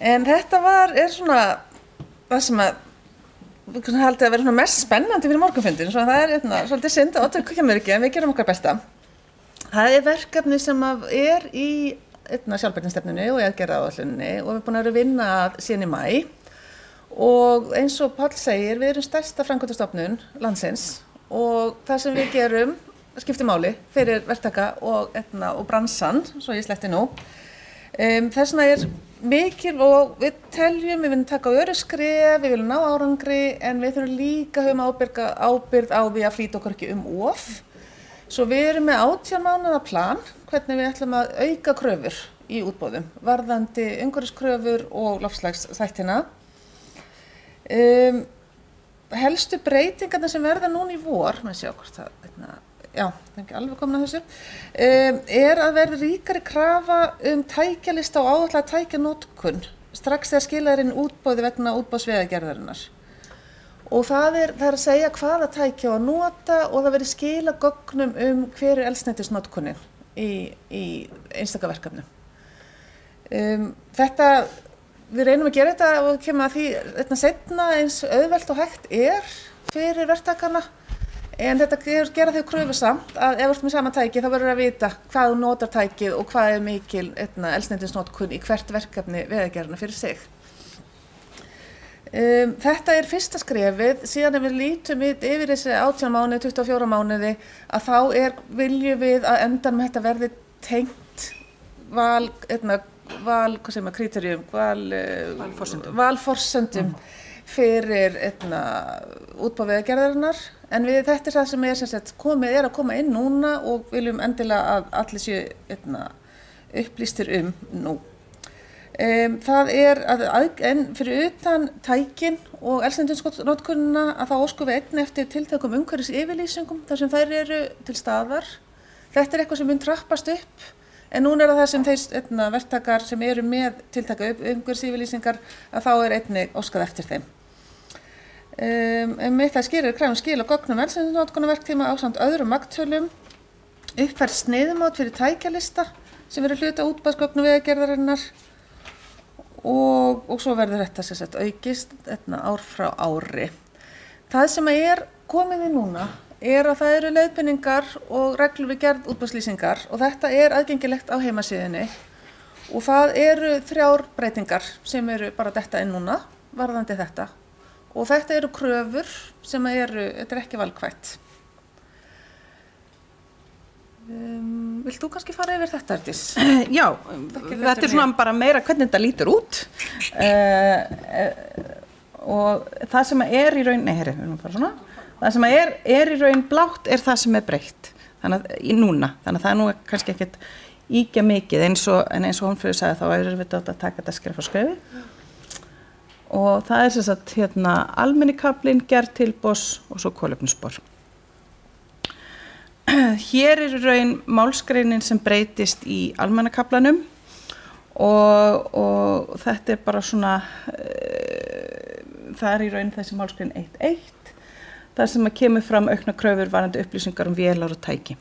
En þetta er svona það sem að við haldið að vera svona mest spennandi fyrir morgunfundin, svo það svolítið synd að Oddur kemur ekki en við gerum okkar besta. Það verkefni sem í sjálfbærnistefnunni og aðgerðaáætluninni og við erum búin að vera að vinna síðan í maí og eins og Páll segir, við erum stærsta framkvæmdastofnun landsins og það sem við gerum skiptir máli fyrir verktaka og bransan, svo ég sletti nú. Þess vegna mikil og við teljum, við viljum taka öru skref, við viljum ná árangri en við þurfum líka að hafa ábyrgð á því að flýta okkur ekki of. Svo við erum með 18 mánaða plan hvernig við ætlum að auka kröfur í útboðum, varðandi umhverfiskröfur og loftslagsþættina. Helstu breytingarna sem verða núna í vor, með sjá hvort það, já, það er ekki alveg komin að þessu, að verða ríkari krafa tækjalista og áætlaða tækjanotkun strax þegar skilaðurinn útboði vegna útboðsvegagerðarinnar. Og það er að segja hvaða tæki á að nota og það verður skila gögnum hver eldsneytisnotkunin í einstaka verkefnum. Við reynum að gera þetta og kemur að því seinna eins auðvelt og hægt fyrir verktakana, en þetta gera þau kröfu samt að ef þú ert með sama tæki þá verður að vita hvað þú notar tækið og hvað er mikil eldsneytisnotkun í hvert verkefni vegagerðarinnar fyrir sig. Þetta er fyrsta skrefið, síðan ef við lítum yfir þessi 18 mánuði, 24 mánuði, að þá viljum við að endan með þetta verði tengt valforsendum fyrir útboð vegagerðarinnar, en þetta það sem að koma inn núna og viljum endilega að allir séu upplýstir nú. Það en fyrir utan tækin og eldsneytisnotkunina að þá óskum við einnig eftir tiltökum umhverfisyfirlýsingum þar sem þær eru til staðar. Þetta eitthvað sem mun trappast upp, en núna það sem þeir verktakar sem eru með tiltaka umhverfisyfirlýsingar að þá einnig óskað eftir þeim. Það skýrir krafum skil og gögnum eldsneytisnotkunarverktíma ásamt öðrum magntölum, uppfærð sneiðumót fyrir tækjalista sem eru hluta útboðsgögnum vegagerðarinnar. Og svo verður þetta aukist ár frá ári. Það sem komið í núna að það eru leiðbeiningar og reglur við gerð útboðslýsingar og þetta aðgengilegt á heimasíðunni og það eru 3 breytingar sem eru bara detta inn núna varðandi þetta og þetta eru kröfur sem þetta ekki valkvætt. Vilt þú kannski fara yfir þetta, Ardís? Já, þetta svona bara meira hvernig þetta lítur út og það sem í raun, við erum bara svona, það sem í raun blátt það sem breytt, þannig að núna, þannig að það nú kannski ekkert íkja mikið eins og Hólmfríður sagði þá við að taka þetta skref á skrefi og það almenni kaflinn, gerð tilboðs og svo kolefnisspor. Hér í raun málsgreinin sem breytist í almenna kaflanum og þetta bara svona, það í raun þessi málsgrein 1.1, þar sem kemur fram aukna kröfur varðandi upplýsingar vélar og tæki.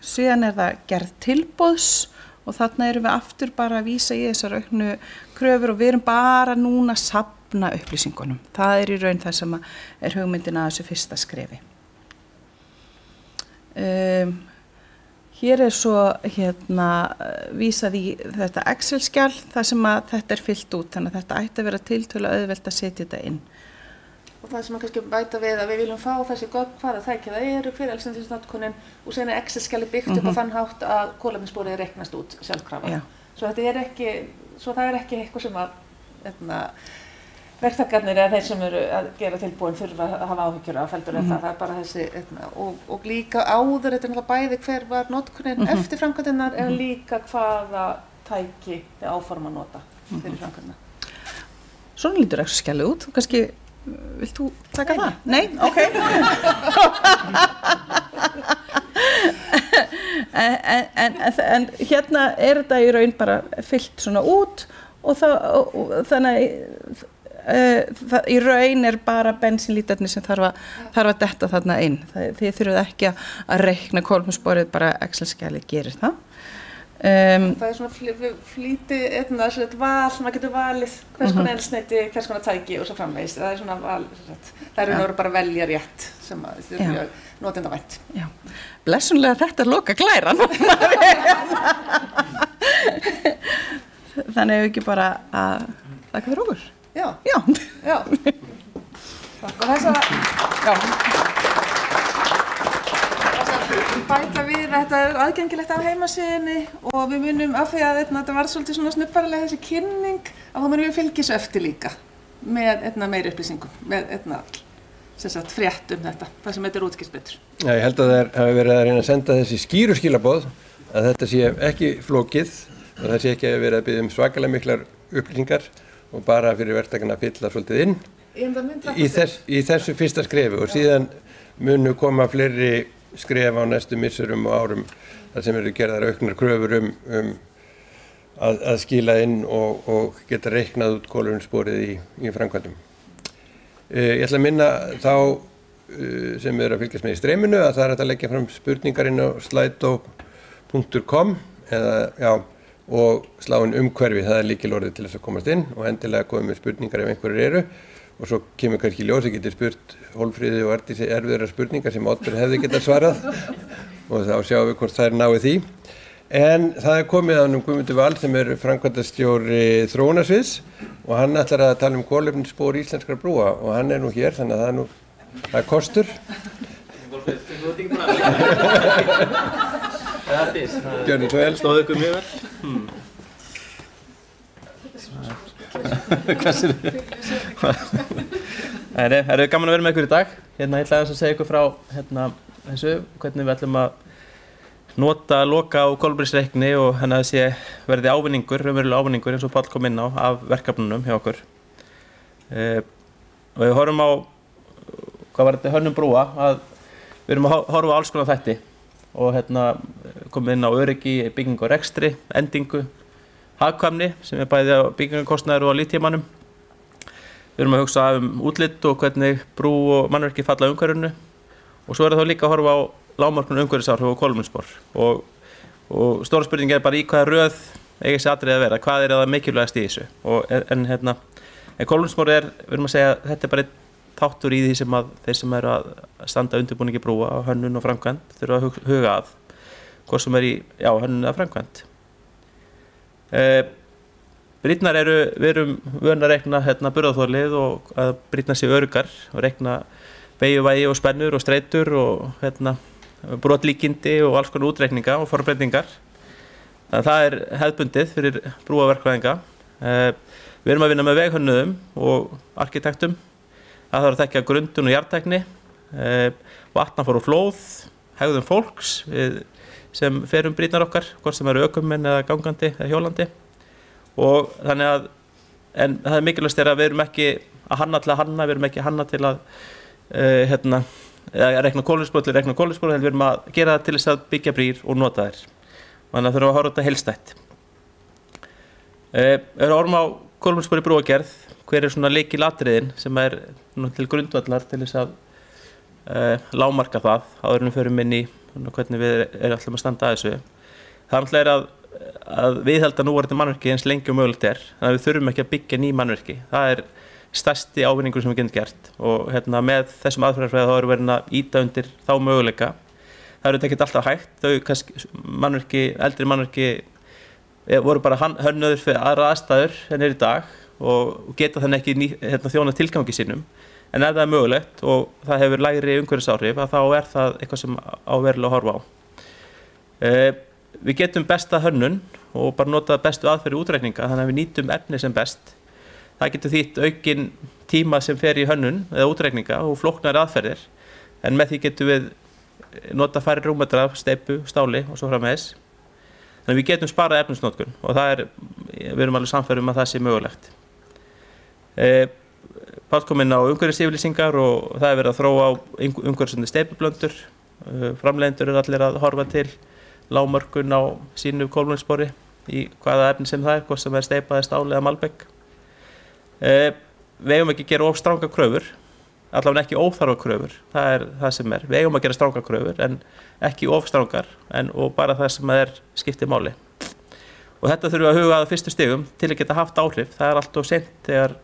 Síðan það gerð tilboðs og þarna erum við aftur bara að vísa í þessar auknu kröfur og við erum bara núna að safna upplýsingunum. Það í raun það sem hugmyndin að þessu fyrsta skrefi. Hér svo vísað í þetta Excel-skjal þar sem þetta fyllt út, þannig að þetta ætti að vera tiltölulega auðvelt að setja þetta inn. Og það sem kannski bæta við að við viljum fá þessi gögn hvaða tæki það eru, hver eldsneytisnotkunin og síðan Excel-skjali byggt upp á þann hátt að kolefnissporið reiknast út sjálfkrafa. Svo það ekki eitthvað sem að verktakarnir eða þeir sem eru að gera tilbúin þurfa að hafa áhyggjur af heldur það er bara þessi og líka áður þetta bæði hver var notkunin eftir framkvæmdirnar eða líka hvaða tæki þið áforma að nota fyrir framkvæmdirna. Svona lítur ekki skellið út, kannski vilt þú taka það? Nei? Ok. En hérna þetta í raun bara fyllt svona út og þannig í raun bara bensínlítarnir sem þarf að detta þarna inn. Þið þurfið ekki að reikna kolefnissporið, bara Excel-skjalið gerir það. Það svona flítið val, maður getur valið hvers konar eldsneyti, hvers konar tæki og svo framvegis. Það svona val, það bara að velja rétt sem þurfið notendavænt. Já, blessunlega þetta loka glæran. Þannig við ekki bara að þakka fyrir okkur. Já. Takk og þess bæta við þetta aðgengilegt á heimasíðunni og við munum af því að þetta var svolítið svona snupparlega þessi kynning að þá munum við fylgja svo eftir líka með meiri upplýsingum, með frétt þetta, það sem þetta útskýrt betur. Já, ég held að það hafi verið að reyna að senda þessi skýru skilaboð að þetta sé ekki flókið og það sé ekki að vera að biðja svakalega miklar upplýsingar og bara fyrir verktakana að fylla svolítið inn í þessu fyrsta skrefi og síðan munu koma fleiri skref á næstu misserum og árum þar sem eru gerðar auknar kröfur að skila inn og geta reiknað út kolefnissporið í framkvæmdum. Ég ætla að minna þá sem eru að fylgjast með í streyminu að það er hægt að leggja fram spurningar inn á slido.com og slá inn umhverfi, það er lykilorðið til þess að komast inn og endilega komið með spurningar ef einhverjir eru og svo kemur kannski ljós, ég geti spurt Hólmfríði og Arndísi erfiðara spurningar sem Oddbjörn hefði getað svarað og þá sjáum við hvort þær náið því. En það er komið að Guðmundur Val sem er framkvæmdastjóri þróunarsviðs og hann ætlar að tala kolefnisspor íslenskra brúa og hann er nú hér þannig að það er kostur. Gjörðu svo vel. Stóðu ykkur mjög vel. Hvað sér þið? Það er gaman að vera með ykkur í dag. Ég ætla að segja ykkur frá þessu, hvernig við ætlum að nota loka á kolefnisreikni og þannig að það verði ávinningur, raunverulega ávinningur eins og Páll kom inn á af verkefnunum hjá okkur. Og við horfum á, hvað var þetta hönnun brúa, að við erum að horfa á alls konar þætti og komum inn á öryggi, byggingu og rekstri, endingu, hagkvæmni sem er bæði á byggingarkostnaður og á líftímanum. Við erum að hugsa útlit og hvernig brú og mannvirki falla umhverfinu og svo er það líka að horfa á lágmarkun umhverfisáhrif og kolefnisspor og stóra spurning er bara í hvaða röð eiga þessi atriði að vera, hvað er það mikilvægast í þessu en kolefnisspor við erum að segja þetta er bara einn þáttur í því sem að þeir sem eru að standa undirbúningi brúa á hönnun og framkvæmd þurfa að huga að hvort sem er í hönnun eða framkvæmd. Brýrnar við erum vön að reikna burðarþolið og að brýrnar séu öruggar og reikna beygjuvægi og spennur og streitur og brotlíkindi og alls konar útreikninga og forbreytingar. Það er hefðbundið fyrir brúaverkfræðinga. Við erum að vinna með veghönnuðum og arkitektum. Það þarf að þekkja grundun og jarðtækni, vatnafar og flóð, hegðun fólks sem fer brýrnar okkar, hvort sem eru ökumenn eða gangandi eða hjólandi. Og þannig að það er mikilvægast að við erum ekki að hanna til að hanna, við erum ekki að hanna til að rekna kolefnisspor, heldur við erum að gera það til þess að byggja brýr og nota þær. Þannig að þurfum að horfa þetta heildstætt. Við horfum á kolefnisspor í brúargerð, hver er svona lykilatriðin sem er til grundvallar til þess að lágmarka það áður en við förum inn í hvernig við erum alltaf að standa að þessu. Það er alltaf að viðhalda núverandi mannvirki eins lengi og mögulegt er, þannig að við þurfum ekki að byggja ný mannvirki. Það er stærsti ávinningur sem við getum gert og með þessum aðferðarfræði þá erum við verið að ýta undir þá möguleika. Það eru ekki alltaf hægt, eldri mannvirki voru bara hönnuður fyrir aðra aðstæður en er í dag og geta þannig ekki þjóna tilgangi sínum. En ef það er mögulegt og það hefur lægri umhverfisáhrif þá er það eitthvað sem á verulega að horfa á. Við getum besta hönnun og bara nota bestu aðferði útreikninga þannig að við nýtum efni sem best. Það getur þýtt aukinn tíma sem fer í hönnun eða útreikninga og flóknari aðferðir en með því getum við nota færri rúmmetra af steypu, stáli og svo framvegis. Þannig að við getum sparað efnisnotkun og við erum alveg sannfærðir að það sé mögulegt. Páll kom inn á umhverfisyfirlýsingar og það er verið að þróa á umhverfisvænni steypublöndur. Framleiðendur eru allir að horfa til lágmörkun á sínu kolefnisspori í hvaða efni sem það er, hvort sem er steypa eða stáli eða malbegg. Við eigum ekki að gera of stranga kröfur, allavega ekki óþarfa kröfur, það er það sem er. Við eigum að gera stranga kröfur en ekki of strangar og bara það sem skiptir máli. Og þetta þurfum við að huga að fyrstu stigum til að geta haft áhrif. Það er allt of seint þegar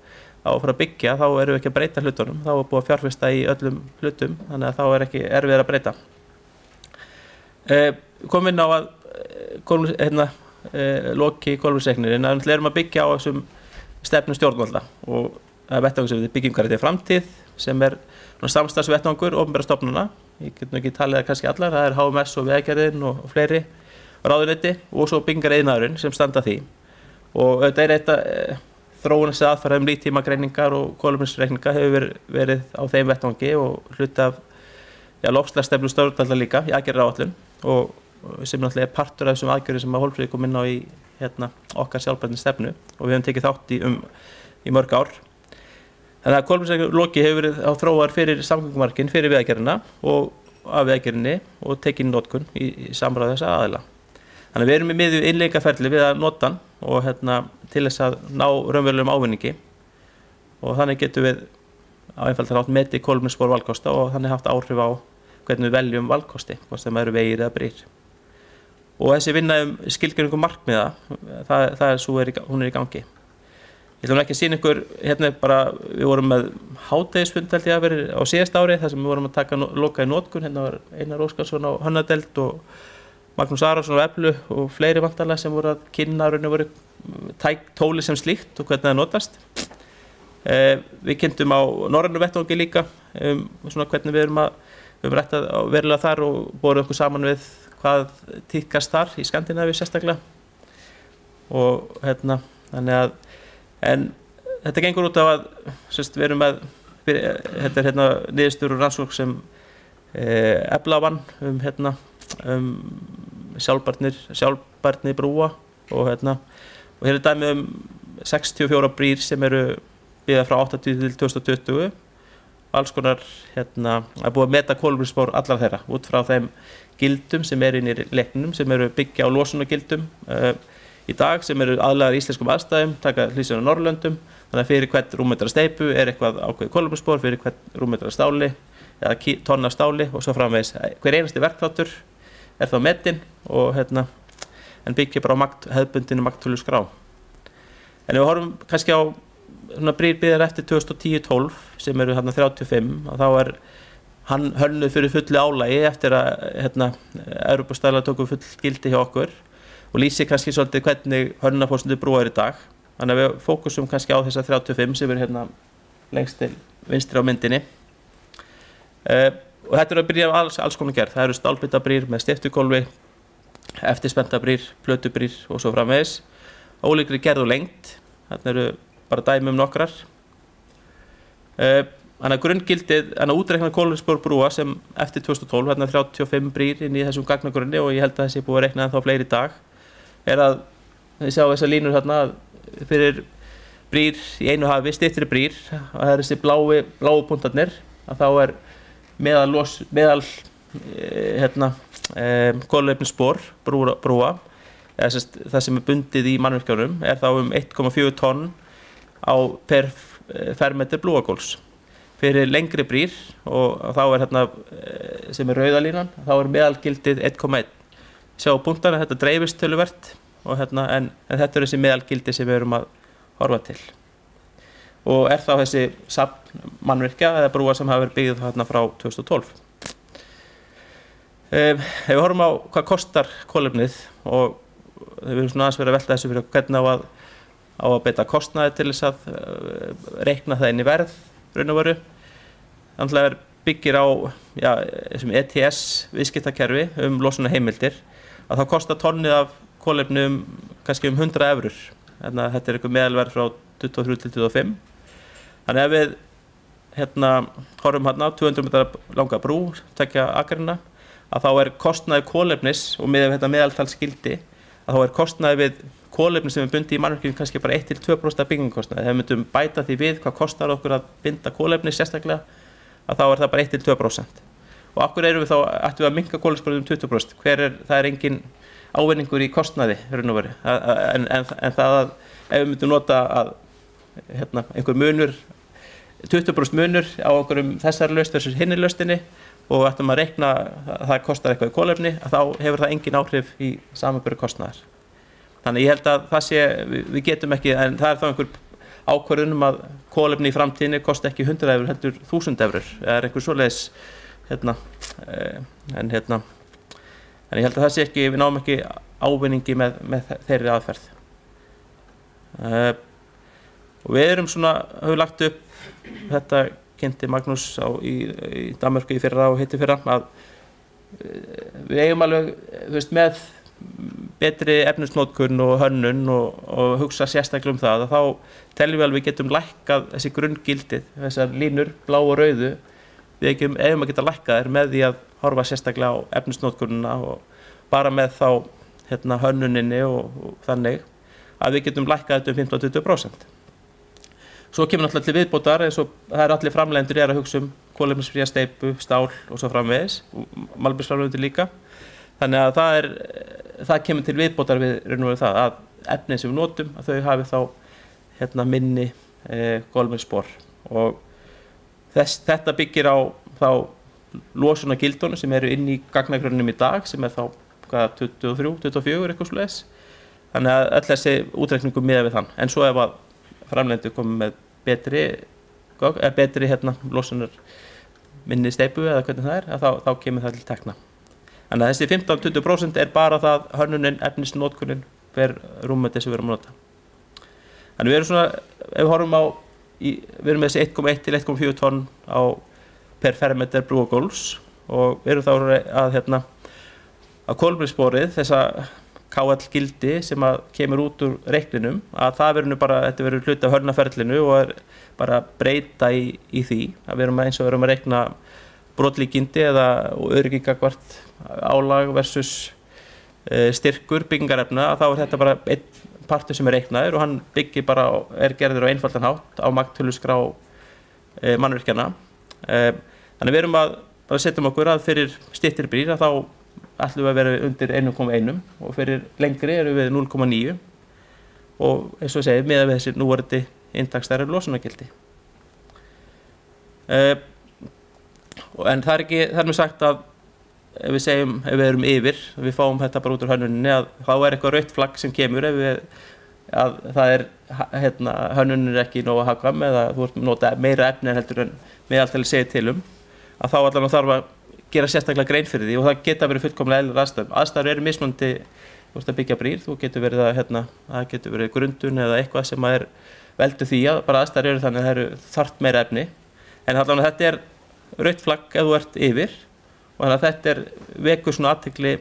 á að fara að byggja, þá erum við ekki að breyta hlutunum, þá er búið að fjárfesta í öllum hlutum, þannig að þá er ekki erfiðara að breyta. Komum inn á að loki kolefnisreiknirinn, að við erum að byggja á þessum stefnum stjórnvalda og vettvangur sem við byggjum hverja til framtíð sem er samstarfsvettvangur opinberra stofnana. Ég get nú ekki talið það kannski allar, það er HMS og Vegagerðin og fleiri ráðuneyti og svo byggingariðnaðurinn sem standa því. Og þetta er þróunar aðferða líftímagreiningar og kolefnisreikninga hefur verið á þeim vettvangi og hluti af loftslagsstefnu stjórnvalda líka í aðgerðaáætlun og sem náttúrulega partur af þessum aðgerðum sem Hólmfríður kom inn á í okkar sjálfbærnistefnu og við höfum tekið þátt í mörg ár. Þannig að kolefnisloki hefur verið á þróar fyrir samgöngumarkinn fyrir vegagerðina og af vegagerðinni og tekið í notkun í samráði þessa aðila. Þannig að við erum í miðju innleiðingarferli við að nota hann og til þess að ná raunverulegum ávinningi og þannig getum við á einfaldan hátt metið kolefnisspor valkosta og þannig haft áhrif á hvernig við veljum valkosti, hvort sem eru vegir eða brýr. Og þessi vinna skilgreiningu markmiða, hún í gangi. Ég ætlum ekki að sýna ykkur, bara, við vorum með hádegisfund held ég að vera á síðasta ári, þar sem við vorum að taka loka í notkun, var Einar Óskarsson á Hönnadeild og Magnús Arason á Eflu og fleiri vantarlega sem voru að kynna voru tóli sem slíkt og hvernig það notast. Við kynntum á norrænu vettvangi líka, svona hvernig við höfum rætt verulega þar og borum okkur saman við hvað tíðkast þar í Skandinavíu sérstaklega. Og þannig að en þetta gengur út af að við erum með þetta niðurstöður og rannsókn sem Efla vann sjálfbærni brúa og hér dæmi 64 brýr sem eru byggðar frá 80 til 2020 alls konar að búið að meta kolefnisspor allar þeirra út frá þeim gildum sem inn í leiknum sem eru byggja á losunargildum í dag sem eru aðlagaðar íslenskum aðstæðum, taka hliðsjón af Norðurlöndum, þannig að fyrir hvern rúmmetra steypu eitthvað ákveðið kolefnisspor, fyrir hvern rúmmetra stáli eða tonna stáli og svo framvegis. Hver einasti verkþáttur þá metinn og en byggja bara á hefðbundinni magtöluskrá. En ef við horfum kannski á brýr byggðar eftir 2010-12 sem eru 35 og þá hann hönnuð fyrir fullu álagi eftir að Evrópustælar tóku full gildi hjá okkur og lýsir kannski svolítið hvernig hönnunarforsendur brúa í dag. Þannig að við fókusum kannski á þessa 35 sem eru lengst til vinstri á myndinni. Og þetta að brýr af alls konar gerð. Það eru stálbitabrýr með steyptugólfi, eftirspenntabrýr, plötubrýr og svo framvegis. Ólíkri gerð og lengd. Þarna eru bara dæmi nokkrar. Þannig að grunngildið, útreiknað kolefnisspor brúa sem eftir 2012, 35 brýr inn í þessum gagnagrunni og ég held að þessi búið að reikna ennþá fleiri í dag, að þið sjá þessar línur fyrir brýr í einu hafi, styttri brýr, og það þessi bláu punktarnir, að þá meðal kolefnisspor brúa, það sem bundið í mannvirkjunum, þá 1,4 tonn á per fermetri brúagóls. Fyrir lengri brýr og þá sem rauðalínan, þá meðalgildið 1,1. Sjá punktana, þetta dreifist töluvert og en þetta þessi meðalgildi sem við erum að horfa til. Og þá þessi safn mannvirkja eða brúa sem hafa verið byggð frá 2012. Ef við horfum á hvað kostar kolefnið og við erum aðeins verið að velta þessu fyrir hvernig á að beita kostnaði til þess að reikna það inn í verð raun og veru. Þannig byggir á þessum ETS viðskiptakerfi losunarheimildir að þá kostar tonnið af kolefni kannski 100 evrur. Þetta eitthvað meðalverð frá 23 til 25. Þannig að við horfum 200 metrar langa brú, tekja akrina, að þá kostnaði kolefnis og með meðaltalsgildi að þá kostnaði við kolefni sem bundið í mannvirkjum kannski bara 1-2% af byggingakostnaði. Ef við myndum bæta því við hvað kostar okkur að binda kolefni sérstaklega, að þá það bara 1-2%. Og af hverju við þá ættum við að minnka kolefnissporið 20%? Það engin ávinningur í kostnaði, raun og veru. En það að ef við myndum nota að einhver munur, 20% munur á okkur þessari lausn versus hinni lausninni og ættum að reikna að það kostar eitthvað í kolefni, að þá hefur það engin áhrif í samanburði kostnaðar. Þannig ég held að það sé, við getum ekki, en það þá einhver ákvörðun að kolefni í framtíðinni kosti ekki 100 evrur, heldur 1000 evrur. Það einhver svoleiðis, en ég held að það sé ekki, við náum ekki ávinningi með þeirri aðferð. Og við erum höfum lagt upp, þetta kynnti Magnús í Danmörku í fyrra og hitti fyrra, að við eigum alveg, með betri efnisnotkun og hönnun og hugsa sérstaklega það, að þá teljum við alveg við getum lækkað þessi grunngildið, þessar línur, blá og rauðu, við eigum að geta lækkað þær með því að horfa sérstaklega á efnisnotkunina og bara með þá hönnuninni og þannig að við getum lækkað þetta 15-20%. Svo kemur náttúrulega til viðbótar eins og það allir framleiðendur að hugsa kolefnisfría steypu, stál og svo framvegis, malbiksframleiðendur líka. Þannig að það kemur til viðbótar við raun og veru það að efnin sem við notum að þau hafi þá minni kolefnisspor og þetta byggir á þá losunargildunum sem eru inn í gagnagrunninum í dag sem er þá 23, 24 eitthvað svoleiðis. Þannig að öll þessi útreikningum miðað við þann. En svo ef að framleiðendur komið með betri losunar minni steypu eða hvernig það er, þá kemur það til tekna. Þannig að þessi 15-20% er bara það hönnunin, efnisnotkunin per rúmmeter sem við erum að nota. Þannig við erum svona, ef við horfum á, við erum með þessi 1,1 til 1,4 tonn per fermeter brú og gólfs og við erum þá að kolefnissporið, þessa KL gildi sem kemur út úr reikninum, að það þetta verður hluti af hönnaferlinu og er bara breyta í því, að við erum eins og að reikna brotlíkindi eða öryggi gagnvart álag versus styrkur byggingarefna, að þá er þetta bara einn partur sem er reiknaður og hann byggir bara, er gerður á einfaldan hátt á magtöluskrá mannvirkjana. Þannig við erum að setja okkur að fyrir styttri brýr að þá ætlum við að vera undir 1,1 og fyrir lengri erum við 0,9 og eins og ég segi, miðað við þessi núverandi inntaksstærri losunargildi. En það er mér sagt að ef við erum yfir, við fáum þetta bara út úr hönnuninni, að þá er eitthvað rautt flagg sem kemur að það er hönnunin er ekki nógu hagkvæm eða þú ert nota meira efni heldur en meðaltali segir til að þá allan þarf að gera sérstaklega grein fyrir því og það geta verið fullkomlega eðlilegar aðstæður. Aðstæður eru mismunandi, þú ert að byggja brýr, þú getur verið það getur verið grundun eða eitthvað sem er veldur því að bara aðstæður eru þannig að það eru þarft meira efni. En allan þetta er rautt flagg ef þú ert yfir og þannig að þetta vekur svona athygli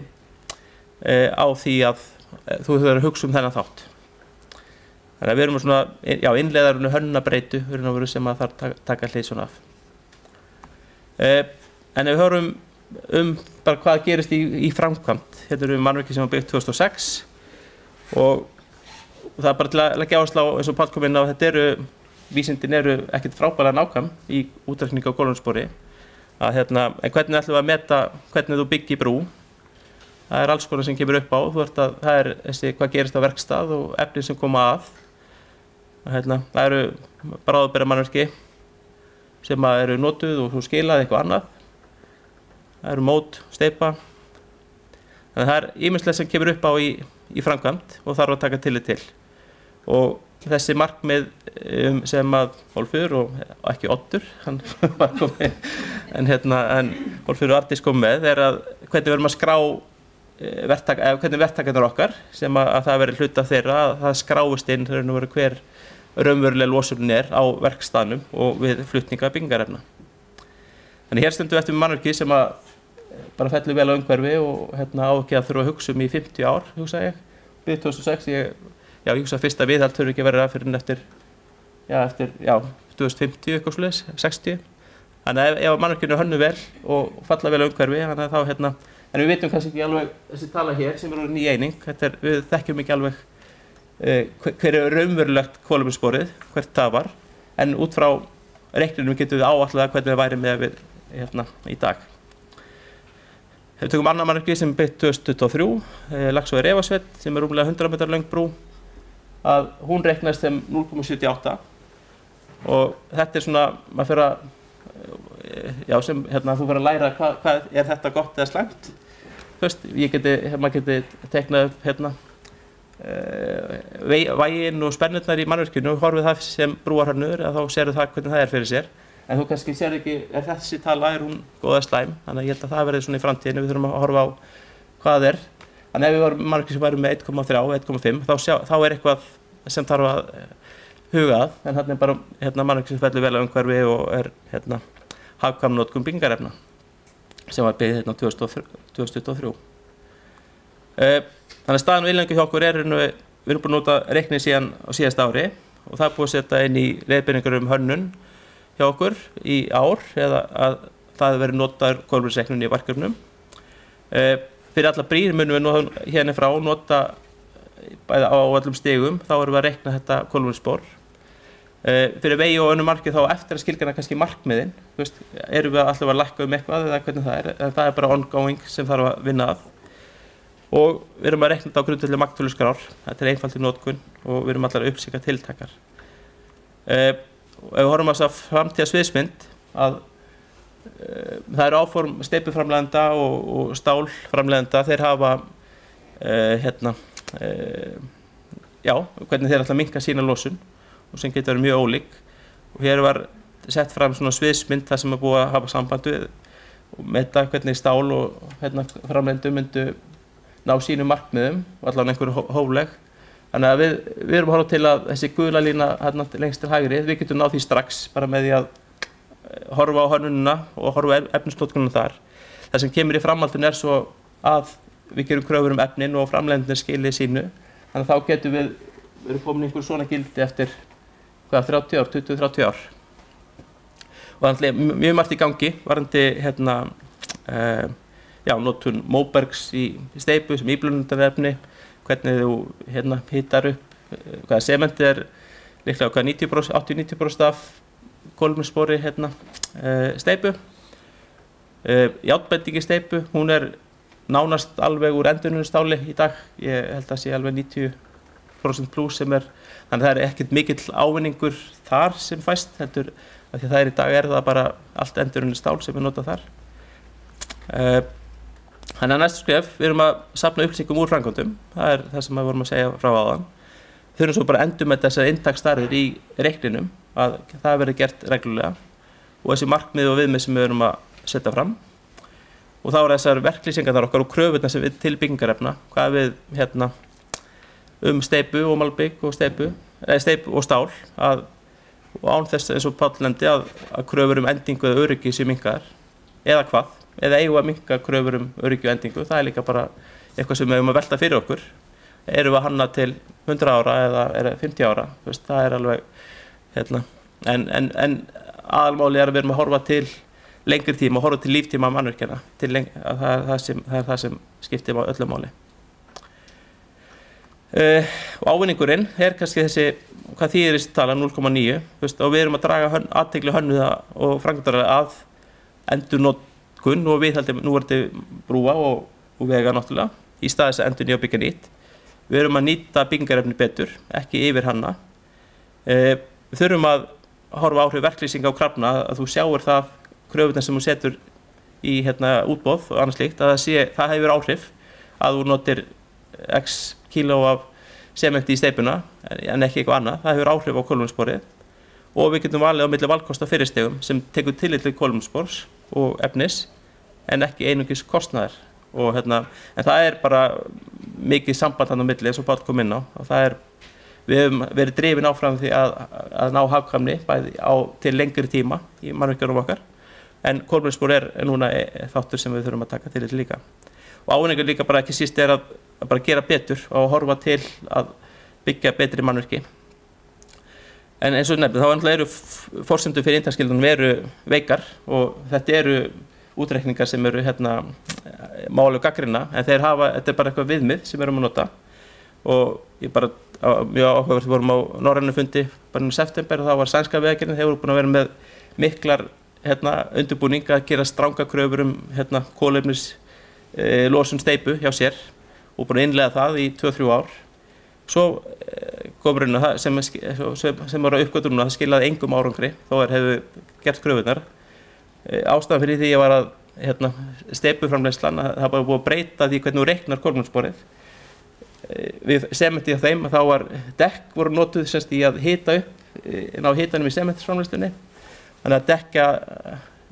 á því að þú þurfir að hugsa þennan þátt. Þannig að við erum svona, innleiðar hönnunarbreytu sem að þarf taka hliðsjón af. En ef við hörum bara hvað gerist í framkvæmd, hérna erum við mannvirki sem var byggt 2006 og það er bara til að leggja áherslu á, eins og Páll kom inn á, vísindin eru ekkert frábærlega nákvæm í útreikningi á kolefnisspori, en hvernig ætlum við að meta hvernig þú byggir brú, það er alls konar sem kemur upp á, það er hvað gerist á verkstað og efni sem koma að, það eru bráðabirgðamannvirki sem eru notuð og svo skilað eitthvað annað. Það eru mót, steypa. Þannig að það er ýmislegt sem kemur upp á í framkvæmd og þarf að taka tillit til. Og þessi markmið sem að Hólmfríður og ekki Oddur, hann var komið, en Hólmfríður og Arndís kom með, að hvernig við erum að skrá hvernig verktakarnir okkar, sem að það veri hluta þeirra, að það skráist inn hver raunveruleg losunin er á verkstaðnum og við flutninga byggingarefna. Þannig hér stundum við eftir mannvirki sem að bara fellur vel á umhverfi og á ekki að þurfa að hugsa í 50 ár, hugsa ég. Við 2006, ég hugsa að fyrsta viðhald þurfi ekki að vera fyrir eftir 2050 eitthvað svoleiðis, 60. Þannig að ef mannvirkinu hönnu vel og falla vel á umhverfi, þannig að þá en við vitum kannski ekki alveg þessi tala hér sem er ný eining, við þekkjum ekki alveg hver er raunverulegt kolefnissporið, hvert það var, en út frá reikninum getum við áætlað hvernig það væri með við í dag. Ef við tökum annar mannvirki sem byggt 2023, Laxá í Refasveit, sem er rúmlega 100 metrar löng brú, að hún reiknast sem 0,78 og þetta er svona, maður fyrir að, þú fyrir að læra hvað er þetta gott eða slæmt. Maður geti teiknað upp væginn og spennurnar í mannvirkinu og horfið það sem brúarhönnur að þá sérðu það hvernig það er fyrir sér. En þú kannski sér ekki, þessi tala, hún góð eða slæm, þannig að ég held að það verði svona í framtíðinu, við þurfum að horfa á hvað það er. Þannig ef við varum mannvirki sem værum með 1,3 og 1,5, þá er eitthvað sem þarf að huga að, en þarna er bara mannvirki sem fellur vel á umhverfi og er hagkvæm notkun byggingarefna sem var byggð 2023. Þannig að staðan og innlengu hjá okkur við erum búin að nota reiknið síðan á síðasta ári og það er búið að setja inn í leiðbeiningar hönnun hjá okkur í ár eða að það verið notaður kolefnisreiknun í verkefnum. Fyrir alla brýr munum við nú hérna frá nota bæði á öllum stigum, þá erum við að reikna þetta kolefnisspor. Fyrir vegi og önnur markið þá eftir að skilgreina kannski markmiðin, erum við alltaf að lækka eitthvað eða hvernig það en það bara ongoing sem þarf að vinna að. Og við erum að reikna þetta á grundvelli magntöluskrár, þetta einfalt í notkun og við erum allar að uppsika tiltakar. Ef við horfum á þess að framtíða sviðsmynd að það eru áform steipuframleiðenda og stálframleiðenda, þeir hafa hvernig þeir ætla að minnka sína losun og sem getur verið mjög ólík. Og hér var sett fram svona sviðsmynd þar sem er búið að hafa samband við og meta hvernig stál og framleiðendur myndu ná sínum markmiðum og allavega einhverju hófleg. Þannig að við erum að horfa til að þessi gula lína lengst til hægri, við getum náð því strax bara með því að horfa á hönnunina og horfa á efnisnotkunina þar. Það sem kemur í framhaldinu svo að við gerum kröfur efnin og framleiðendur skili sínu. Þannig að þá getum við verið komin einhver svona gildi eftir 30 ár, 20-30 ár. Og þannig að mjög margt í gangi varðandi notun Mobergs í steypu sem íblöndunarefni, hvernig þú hitar upp, hvaða sementi líklega hvað 80-90% af kolefnisspori steypu. Járnbending í steypu, hún nánast alveg úr endurvinnustáli í dag. Ég held að sé alveg 90% plus sem þannig að það ekkert mikill ávinningur þar sem fæst, heldur af því að það í dag það bara allt endurvinnustál sem notað þar. Þannig að næstu skref, við erum að safna upplýsingum úr framkvæmdum, það það sem við vorum að segja frá áðan. Við þurfum svo bara endum með þessar inntaksstærðir í reikninum, að það verði gert reglulega og þessi markmið og viðmið sem við erum að setja fram. Og þá þessar verklýsingarnar okkar og kröfurnar sem við til byggingarefna, hvað við steypu og malbik og steypu og stál og án þess eins og Páll nefndi að kröfur endingu eða öryggi sé minnkaðar eða hvað, eða eigum að minnka kröfur öryggi og endingu, það líka bara eitthvað sem við eigum að velta fyrir okkur. Erum við að hanna til 100 ára eða 50 ára, það alveg en aðalmáli að við erum að horfa til lengri tíma og horfa til líftíma mannvirkjanna, það er það sem skiptir öllu máli. Og ávinningurinn kannski þessi, hvað þýðir þessi tala 0,9 og við erum að draga athygli hönnuða og framkvæmdaraðila að endurnotkun og viðhaldi núverandi brúa og vega náttúrulega í stað þess að endurnýja og byggja nýtt. Við erum að nýta byggingarefni betur, ekki yfir hanna. Við þurfum að horfa áhrif verklýsinga á krafna, að þú sjáir það kröfurnar sem þú setur í útboð og annað slíkt, að það hefur áhrif að þú notir x kíló af sementi í steypuna en ekki eitthvað annað, það hefur áhrif á kolefnissporið og við getum valið á milli valkosta fyrirstigum sem tekur tillit til kolefnisspors og efnis en ekki einungis kostnaðar og en það bara mikið samband þarna á milli eins og Páll kom inn á og við höfum verið drifin áfram því að ná hagkvæmni bæði til lengri tíma í mannvirkjunum okkar en kolefnisspor núna þáttur sem við þurfum að taka tillit líka og ávinningur líka bara ekki síst að bara gera betur og horfa til að byggja betri mannvirki. En eins og nefnir, þá eru forsendur fyrir inntaksskilyrðunum eru veikar og þetta eru útreikningar sem eru máli og gagnrýna en þetta bara eitthvað viðmið sem við erum að nota og ég bara mjög áhugavert við vorum á norrænu fundi bara í september og þá var sænska vegagerðin, þeir voru búin að vera með miklar undirbúning að gera stranga kröfur kolefnis losun steypu hjá sér og búin að innleiða það í 2-3 ár. Svo komur það sem var á uppgötvunum að það skilaði engum árangri þó hefur gert kröfurnar. Ástæðan fyrir því var að steypuframleiðslan, það var búið að breyta því hvernig þú reiknar kolefnissporið. Við sementi á þeim að þá var dekk voru notuð í að hita upp ná hitanum í sementisframleiðslunni. Þannig að dekka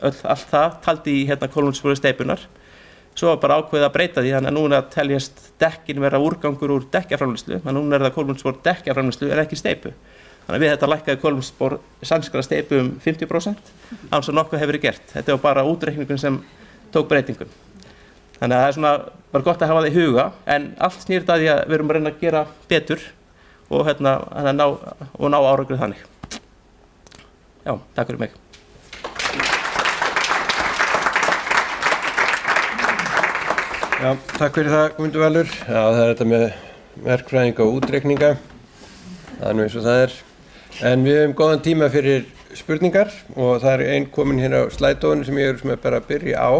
allt það taldi í kolefnissporið steypunar. Svo var bara ákveðið að breyta því, þannig að núna teljast dekkin vera úrgangur úr dekkjaframleiðslu, þannig að núna það kolefnisspor dekkjaframleiðslu en ekki steypu. Þannig að við þetta lækkaði kolefnisspor sænskra steypu 50% án sem nokkuð hefur verið gert. Þetta var bara útreikningun sem tók breytingum. Þannig að það svona bara gott að hafa það í huga, en allt snýr þetta að því að við erum að reyna að gera betur og ná árangri þannig. Já, takk fyrir mig. Já, takk fyrir það, Guðmundur Valur. Já, það er þetta með verkfræðinga og útreikninga. Það er nú eins og það er. En við höfum góðan tíma fyrir spurningar og það er ein komin hérna á slædóinu sem ég er bara að byrja á.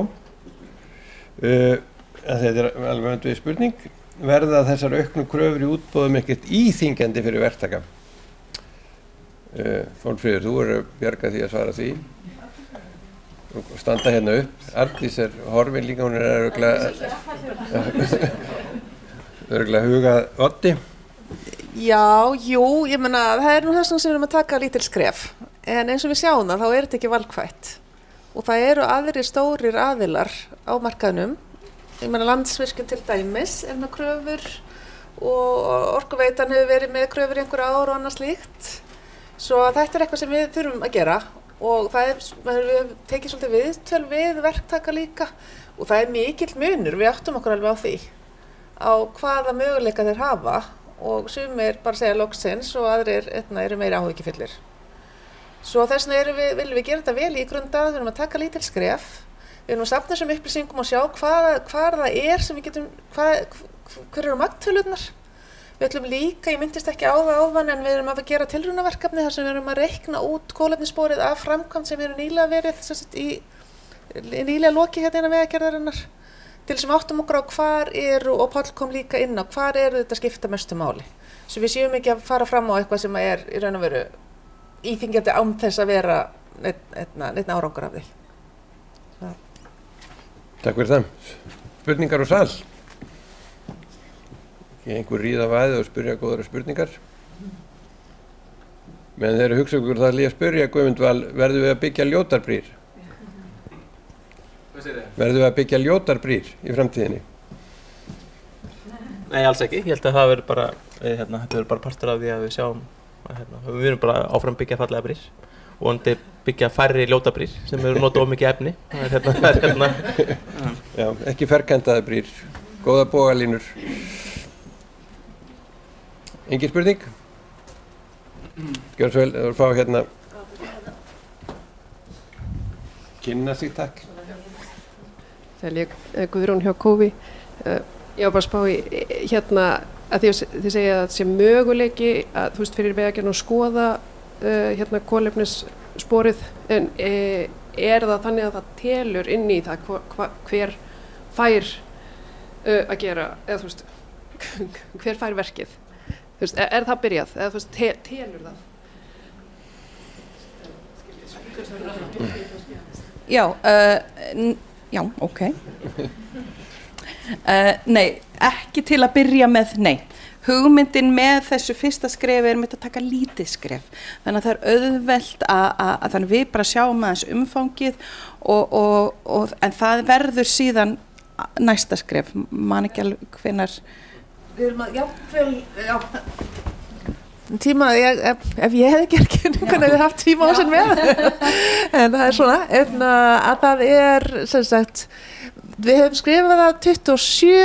Þetta er alveg vandvið spurning. Verða þessar auknu kröfur í útboðum ekkert íþyngjandi fyrir verktaka? Hólmfríður, þú eru að bjarga því að svara því. Og standa hérna upp. Arndís er horfin líka, hún er örugglega hugað Oddi. Já, jú, ég meina það er nú þess vegna sem við erum að taka lítil skref, en eins og við sjáum það, þá er þetta ekki valkvætt og það eru aðrir stórir aðilar á markaðnum. Ég meina Landsvirkjun til dæmis er með kröfur og Orkuveitan hefur verið með kröfur í einhver ár og annað slíkt, svo þetta er eitthvað sem við þurfum að gera og það er, við tekið svolítið viðtöl við verktaka líka og það er mikill munur, við áttum okkur alveg á því á hvaða möguleika þeir hafa og sumir bara segja loksins og aðrir eru meira áhyggjufullir. Svo þess vegna viljum við gera þetta vel í grunda, við erum að taka lítil skref, við erum að safna þessum upplýsingum og sjá hvar það er sem við getum, hver eru magntölurnar. Við ætlum líka, ég myndist ekki á það áðan, en við erum að gera tilraunaverkefni þar sem við erum að reikna út kolefnissporið af framkvæmd sem eru nýlega verið í nýlega loki hérna innan Vegagerðarinnar. Til sem áttum okkur á hvar eru, og Páll kom líka inn á, hvar eru þetta skipta mestu máli. Svo við séum ekki að fara fram á eitthvað sem er í raun og veru íþyngjandi án þess að vera neitt árangur af því. Takk fyrir það. Spurningar úr sal? Einhver ríða vaðið og spyrja góðara spurningar. Meðan þeir eru hugsa ykkur það að spyrja Guðmund Val, verðum við að byggja ljótarbrýr? Verðum við að byggja ljótarbrýr í framtíðinni? Nei, alls ekki. Ég held að það verður bara, þetta verður bara partur af því að við sjáum að við erum bara áfram byggja fallega brýr og vonandi byggja færri ljótabrýr sem eru notað of mikið efni. Já, ekki ferkantaði brýr, góða bogalínur. Engin spurning? Gjörðu svo vel, þú fá hérna kynna sig, takk. Það er Guðrún hjá Kófi. Ég var bara að spá í hérna að þið segja að það sé möguleiki að þú veist fyrir Vegagerðina að skoða hérna kolefnissporið, en er það þannig að það telur inn í það hver fær að gera, eða þú veist hver fær verkið? Þú veist, er það byrjað, eða þú veist telur það? Já, ok. Nei, ekki til að byrja með, nei. Hugmyndin með þessu fyrsta skrefi er með að taka lítið skref. Þannig að það er auðvelt að þannig við bara sjáum aðeins umfangið en það verður síðan næsta skref. Man ekki alveg hvenær. Við erum að, tíma, ef ég hefði gert hvernig hefði haft tíma á sem með en það er svona að það er sem sagt við hefum skrifað það 27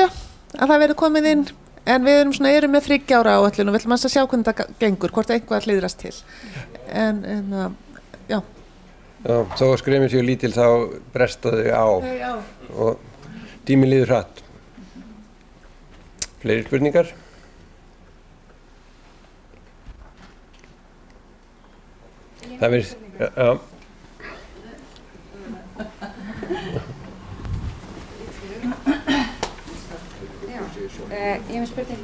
að það verið komið inn en við erum með 3 ára áætlun og við ætlum að sjá hvernig það gengur, hvort eitthvað hlýðrast til já, þó að skrefin séu lítil þá bresta þau á og tíminn líður hratt. Fleiri spurningar? Það verður, já. Ég hef spurning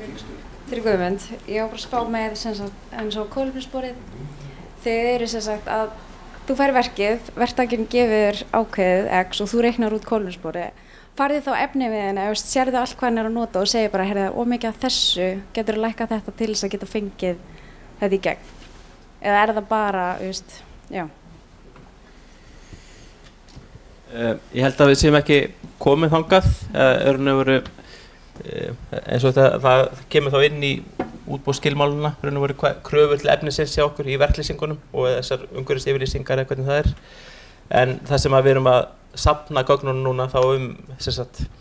fyrir Guðmund. Ég var bara að spá með eins og kolefnissporið. Þegar eru sem sagt að þú fær verkið, verktakinn gefur ákveðið X og þú reiknar út kolefnissporið. Farið þá efniviðina, sérðu allt hvað hann er að nota og segir bara, heyrðu, ómikið af þessu, getur þú lækkað þetta til þess að geta fengið þetta í gegn? Eða er það bara, já? Ég held að við séum ekki komið þangað, eins og það kemur þá inn í útboðsskilmáluna, kröfur til efnisins hjá okkur í verklýsingunum og þessar umhverfisyfirlýsingar eða hvernig það er. En það sem við erum að safna gögnunum núna þá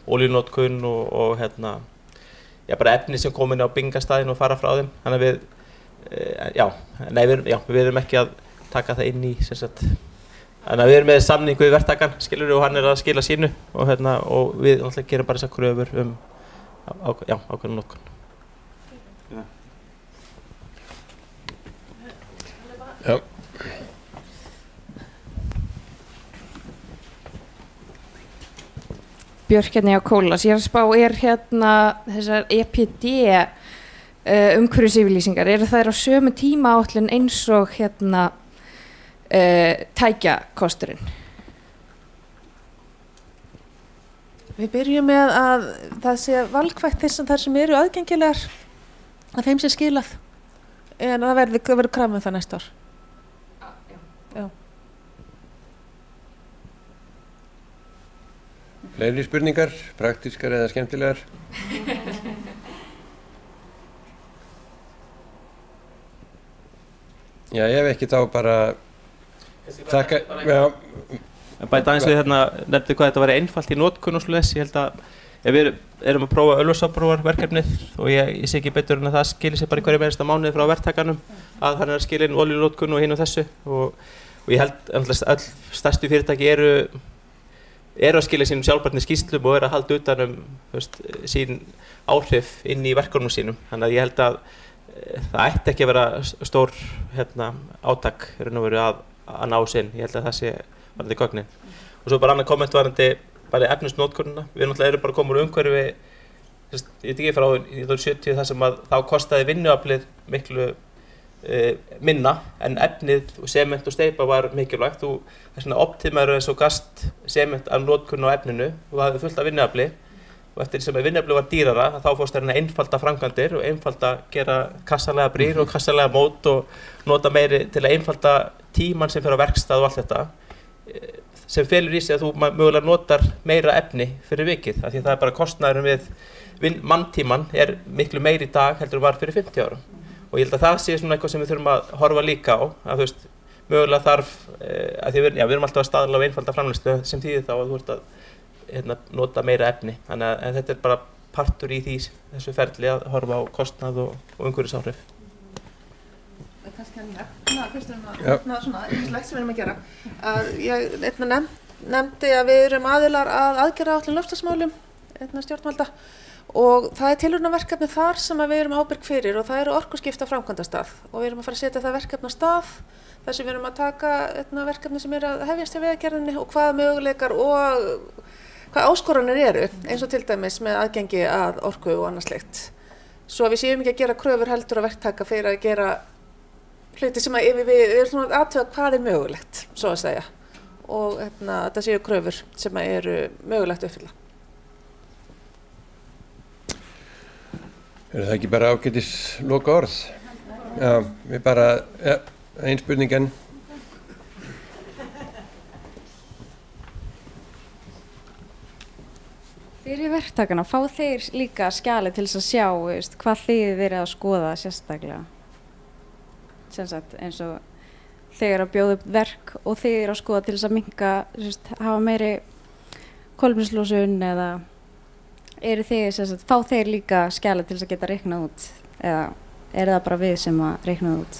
olíunotkun og bara efni sem komin á bingastaðinn og fara frá þeim. Þannig að við erum ekki að taka það inn í þannig að við erum með samningu við verktakann, skilur, og hann að skila sínu og við náttúrulega gerum bara þessar kröfur ákveðna notkun. Já. Björk hjá Kólas, ég að spá þessar EPD umhverfisyfirlýsingar, eru þær á sömu tímaáætlun eins og tækjakosturinn? Við byrjum með að það sé valkvætt þar sem eru aðgengilegar að þeim sé skilað, en það verður krafið það næsta ár. Já. Fleiri spurningar, praktískar eða skemmtilegar? Já, ef ekki þá bara þakka. Bæta aðeins við nefndi hvað þetta væri einfalt í notkun og svoleiðis. Ég held að ef við erum að prófa ölvursáprófarverkefnið og ég sé ekki betur en að það skilir sig bara í hverju einasta mánuði frá verktakanum að hann að skila inn olíunotkun og hinu og þessu og ég held að öll stærstu fyrirtæki eru að skila sínum sjálfbærni skýrslum og eru að halda utan sín áhrif inn í verkefnum sínum. Þannig að ég held að það ætti ekki að vera stór átak að ná sinn. Ég held að það sé varðandi gögnin. Og svo bara annað komment varðandi bara efnisnotkunina. Við náttúrulega erum bara komin úr umhverfi, ég veit ekki frá 70 þar sem að þá kostaði vinnuaflið miklu minna en efnið og sement og steypa var mikilvægt og þess vegna optimaður eins og gast sement af notkun á efninu og það hafði fullt af vinnuafli og eftir sem að vinnuafli var dýrara þá fórst þær einfalda framkvæmdir og einfalda gera kassalega brýr og kassalega mót og nota meiri til að einfalda tíman sem fer á verkstað og allt þetta sem felur í sig að þú mögulega notar meira efni fyrir vikið af því það bara kostnaðurinn við manntíman miklu meiri í dag heldur var fyrir 50 árum. Og ég held að það sé svona eitthvað sem við þurfum að horfa líka á, að mögulega þarf, að því við erum alltaf að staðla á einfalda framleiðslu sem þýðir þá að þú ert að nota meira efni. Þannig að þetta bara partur í þessu ferli að horfa á kostnað og umhverfisáhrif. Kannski að nefna svona ýmislegt sem við erum að gera. Ég nefndi að við erum aðilar að aðgerðaáætlun loftslagsmálum stjórnvalda. Og það tilraunaverkefni þar sem við erum ábyrg fyrir og það eru orkuskipta framkvæmdastað og við erum að fara að setja það verkefni á stað þar sem við erum að taka verkefni sem að hefjast hjá Vegagerðinni og hvaða möguleikar og hvaða áskoranir eru eins og til dæmis með aðgengi að orku og annað slíkt. Svo við séum ekki að gera kröfur heldur að verktaka fyrir að gera hluti sem við erum svona að athuga hvað mögulegt, svo að segja. Og þetta séu kröfur sem eru mögulegt að uppfylla. Er það ekki bara ágætis loka orð? Já, við bara, ein spurning enn. Fyrir verktakana, fá þeir líka skjali til þess að sjá hvað þið eru að skoða sérstaklega? Sem sagt, eins og þeir eru að bjóða upp verk og þeir eru að skoða til þess að minnka, hafa meiri kolefnislosun eða eru þið, fá þeir líka skjali til þess að geta reiknað út eða er það bara við sem að reiknað út?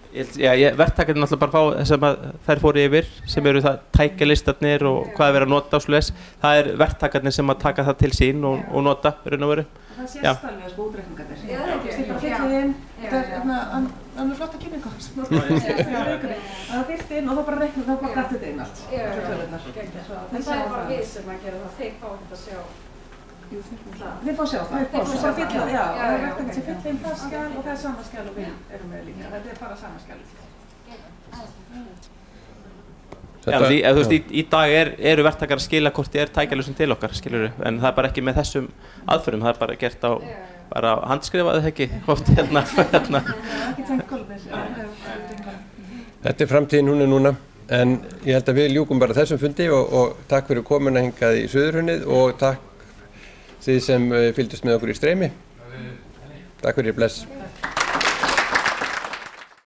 Verktakarnir náttúrulega bara fá það sem þær fóru yfir sem eru það tækjalistarnir og hvað er að nota og svoleiðis. Það er verktakarnir sem að taka það til sín og nota raun og veru. Það sérstæðlega útreikningarnir. Já, það er fyllið inn, það er flotta kynningu. Það fyllt inn og þá bara reiknum, þá bara grætt þetta inn allt. Það er bara við sem að gera það, þeir fá þetta að sjá. Þeir fá að sjá það, þeir fá að fylla, já, það er verktakar sem fylla inn það skjal og það er sama skjal og við erum með líka. Þetta er bara sama skjalið. Í dag eru verktakar að skila hvort þið tækjalausn til okkar, skilurðu, en það er bara ekki með þessum aðferðum, það er bara gert á bara handskrifaðu það ekki oft hérna. Þetta er framtíðin, hún er núna, en ég held að við ljúkum bara þessum fundi og takk fyrir komuna hingað í Suðurhraunið og takk þið sem fylgdust með okkur í streymi. Takk fyrir, bless.